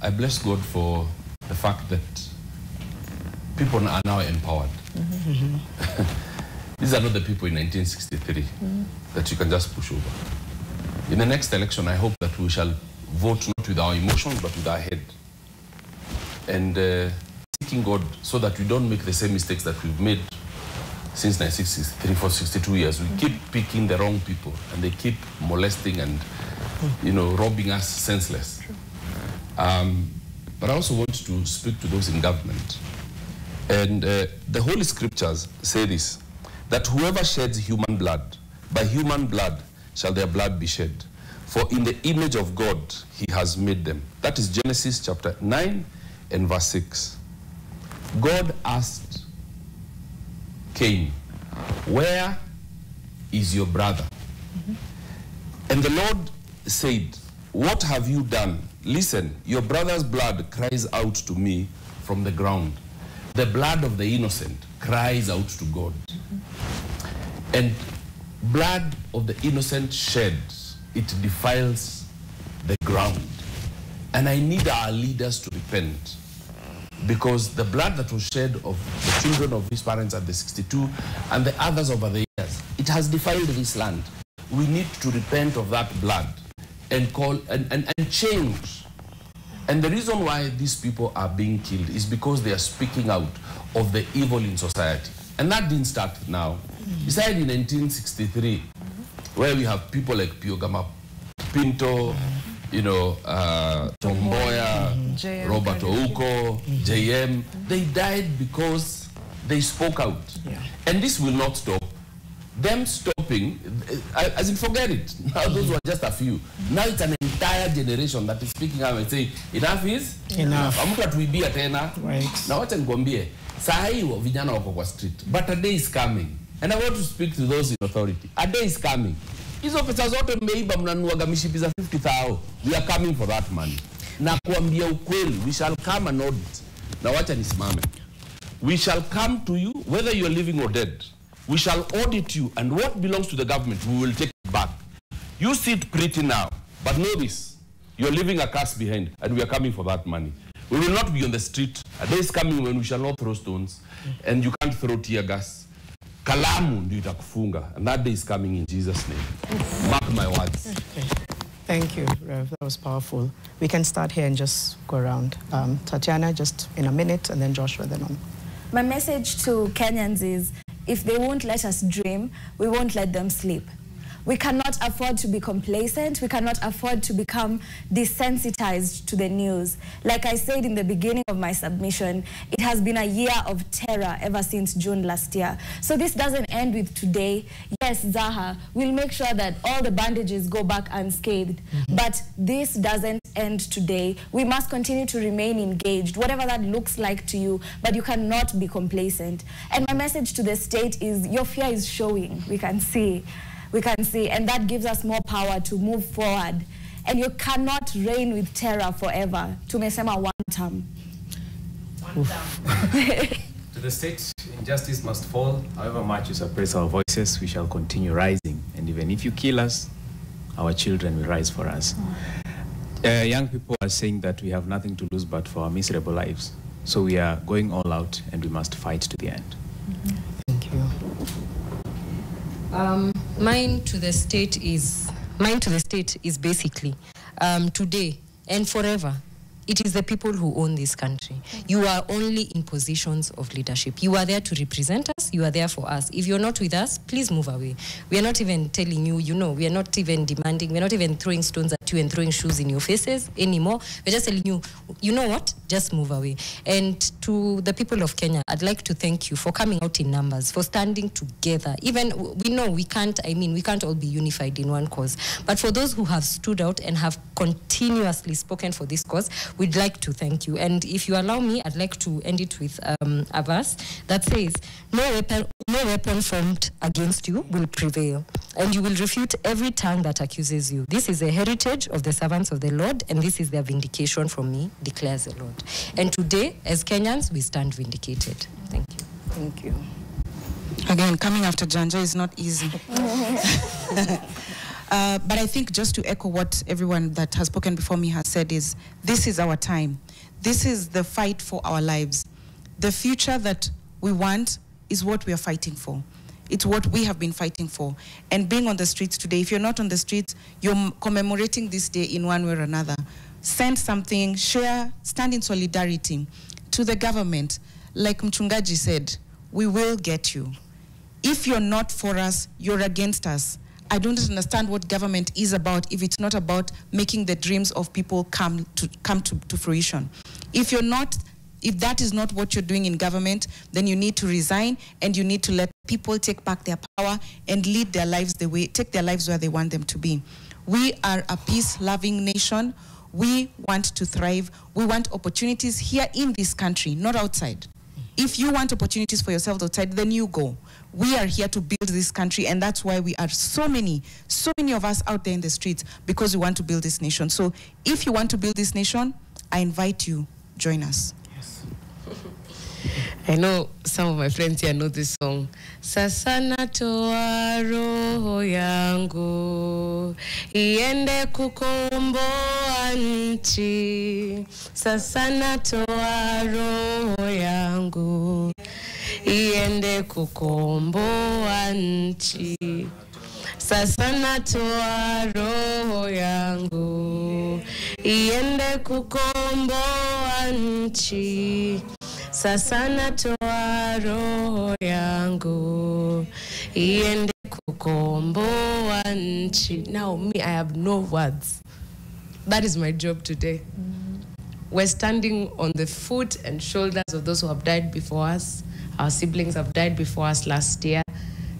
I bless God for the fact that people are now empowered. These are not the people in 1963 that you can just push over. In the next election, I hope that we shall vote not with our emotions, but with our head. And seeking God so that we don't make the same mistakes that we've made since 1963 for 62 years. We keep picking the wrong people, and they keep molesting and, robbing us senseless. But I also want to speak to those in government. And the Holy Scriptures say this, that whoever sheds human blood, by human blood shall their blood be shed. For in the image of God he has made them. That is Genesis chapter 9 and verse 6. God asked Cain, where is your brother? And the Lord said, what have you done? Listen, your brother's blood cries out to me from the ground. The blood of the innocent cries out to God. And blood of the innocent shed, it defiles the ground. And I need our leaders to repent, because the blood that was shed of the children of his parents at the 62 and the others over the years, it has defiled this land. We need to repent of that blood and call and change. And the reason why these people are being killed is because they are speaking out of the evil in society. And that didn't start now. It started in 1963, where we have people like Piogama Pinto, Tomboya, Robert Ouko, JM. They died because they spoke out. And this will not stop. Them stopping, as in forget it. Now those were just a few. Now it's an entire generation that is speaking out and saying, enough is enough. Amuka tuibia tena. Right. Na wacha nikwambie, saa hii vijana wako kwa street. But a day is coming. And I want to speak to those in authority. A day is coming. Hizo pesa zote mmeiba mnanuaga mishipi za 50,000. We are coming for that money. Na kuambia ukweli, we shall come and audit. Na wacha nisimame. We shall come to you, whether you are living or dead. We shall audit you, and what belongs to the government, we will take it back. You sit pretty now, but know this, you're leaving a curse behind, and we are coming for that money. We will not be on the street. A day is coming when we shall not throw stones, and you can't throw tear gas. Kalamu ndio itakufunga, and that day is coming in Jesus' name. Mark my words. Thank you, Rev. That was powerful. We can start here and just go around. Tatiana, just in a minute, and then Joshua, then on. My message to Kenyans is, if they won't let us dream, we won't let them sleep. We cannot afford to be complacent. We cannot afford to become desensitized to the news. Like I said in the beginning of my submission, it has been a year of terror ever since June last year. So this doesn't end with today. Yes, Zaha, we'll make sure that all the bandages go back unscathed. But this doesn't end today. We must continue to remain engaged, whatever that looks like to you, but you cannot be complacent. And my message to the state is, your fear is showing. We can see. We can see, and that gives us more power to move forward. And you cannot reign with terror forever. Tumesema one term. To the state, injustice must fall. However much you suppress our voices, we shall continue rising. And even if you kill us, our children will rise for us. Young people are saying that we have nothing to lose but for our miserable lives. So we are going all out and we must fight to the end. Thank you. Mine to the state is basically today and forever. It is the people who own this country. You are only in positions of leadership. You are there to represent us. You are there for us. If you're not with us, please move away. We are not even telling you, we are not even demanding, we're not even throwing stones at you and throwing shoes in your faces anymore. We're just telling you, you know what? Just move away. And to the people of Kenya, I'd like to thank you for coming out in numbers, for standing together. Even we know we can't all be unified in one cause. But for those who have stood out and have continuously spoken for this cause, we'd like to thank you. And if you allow me, I'd like to end it with a verse that says, no weapon formed against you will prevail, and you will refute every tongue that accuses you. This is the heritage of the servants of the Lord, and this is their vindication from me, declares the Lord. And today, as Kenyans, we stand vindicated. Thank you. Thank you. Again, coming after Janja is not easy. But I think just to echo what everyone that has spoken before me has said is, this is our time. This is the fight for our lives. The future that we want is what we are fighting for. It's what we have been fighting for. And being on the streets today, if you're not on the streets, you're commemorating this day in one way or another. Send something, share, stand in solidarity to the government. Like Mchungaji said, we will get you. If you're not for us, you're against us. I don't understand what government is about if it's not about making the dreams of people come to fruition. If that is not what you're doing in government, then you need to resign and you need to let people take back their power and lead their lives take their lives where they want them to be. We are a peace-loving nation. We want to thrive. We want opportunities here in this country, not outside. If you want opportunities for yourself outside, then you go. We are here to build this country, and that's why we are so many of us out there in the streets, because we want to build this nation. So if you want to build this nation, I invite you, join us. Yes. I know some of my friends here know this song. Sasa natoa roho yangu iende kukomboa nchi. Sasa natoa roho yangu iende kukomboa nchi. Sasa natoa roho yangu iende kukomboa nchi. Sasa natoa roho yangu iende kukomboa nchi. Now me, I have no words. That is my job today. We're standing on the foot and shoulders of those who have died before us. Our siblings have died before us last year.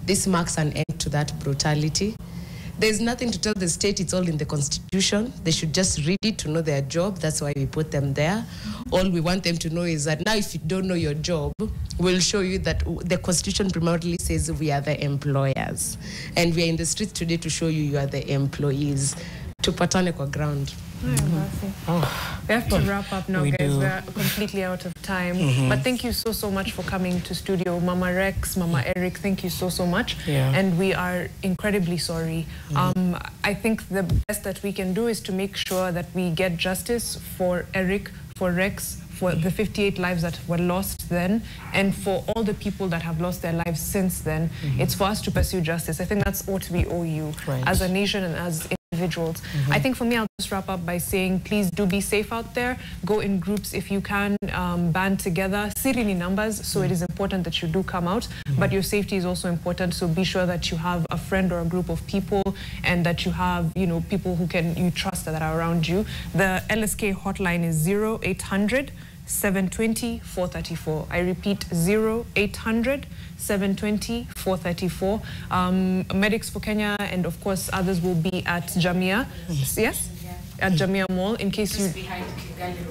This marks an end to that brutality. There's nothing to tell the state, it's all in the Constitution. They should just read it to know their job. That's why we put them there. All we want them to know is that now if you don't know your job, we'll show you that the Constitution primarily says we are the employers. And we are in the streets today to show you are the employees. Tupatane kwa ground. We have to wrap up now, guys. We're completely out of time. But thank you so much for coming to studio. Mama Rex, Mama Eric, thank you so much. And we are incredibly sorry. I think the best that we can do is to make sure that we get justice for Eric, for Rex, for the 58 lives that were lost then, and for all the people that have lost their lives since then. It's for us to pursue justice. I think that's what we owe you as a nation and as individuals. I think for me, I'll just wrap up by saying, please do be safe out there. Go in groups if you can, band together. Siri in numbers, so it is important that you do come out, but your safety is also important, so be sure that you have a friend or a group of people and that you have, people who you trust that are around you. The LSK hotline is 0800 720 434. I repeat, 0800 720 434. Medics for Kenya and of course others will be at Jamia. Yes? at Jamia Mall, in case you... behind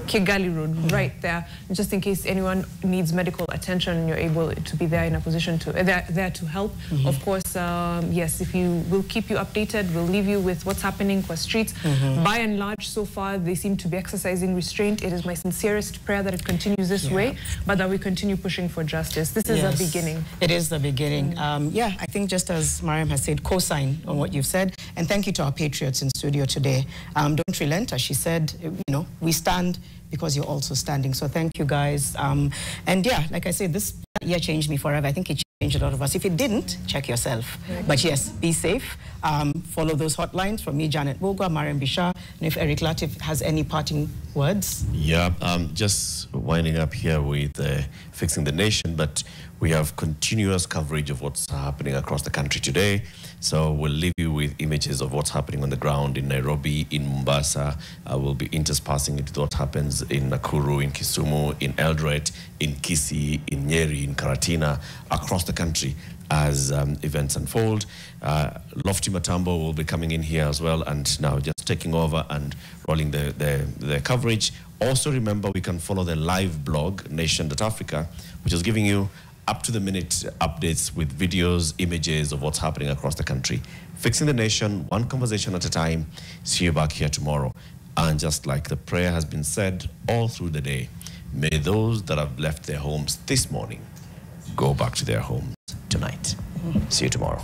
Kigali Road, right there, just in case anyone needs medical attention, you're able to be there in a position to, there to help. Of course, yes, if you will keep you updated, we'll leave you with what's happening for streets. By and large, so far, they seem to be exercising restraint. It is my sincerest prayer that it continues this way, but that we continue pushing for justice. This is a beginning. It is the beginning. Yeah, I think just as Mariam has said, co-sign on what you've said, and thank you to our patriots in studio today. Don't relent, as she said, you know, we stand because you're also standing. So thank you, guys. And yeah, like I said, this year changed me forever. I think it changed a lot of us. If it didn't, check yourself. But yes, be safe. Follow those hotlines from me, Janet Bogwa, Mariam Bishar, and if Eric Latif has any parting words. Yeah, just winding up here with Fixing the Nation, but we have continuous coverage of what's happening across the country today. So we'll leave you with images of what's happening on the ground in Nairobi, in Mombasa. We'll be interspersing it with what happens in Nakuru, in Kisumu, in Eldoret, in Kisii, in Nyeri, in Karatina, across the country as events unfold. Lofty Matambo will be coming in here as well, and now just taking over and rolling the coverage. Also remember, we can follow the live blog, Nation.Africa, which is giving you up-to-the-minute updates with videos, images of what's happening across the country. Fixing the Nation, one conversation at a time. See you back here tomorrow. And just like the prayer has been said all through the day, may those that have left their homes this morning go back to their homes tonight. See you tomorrow.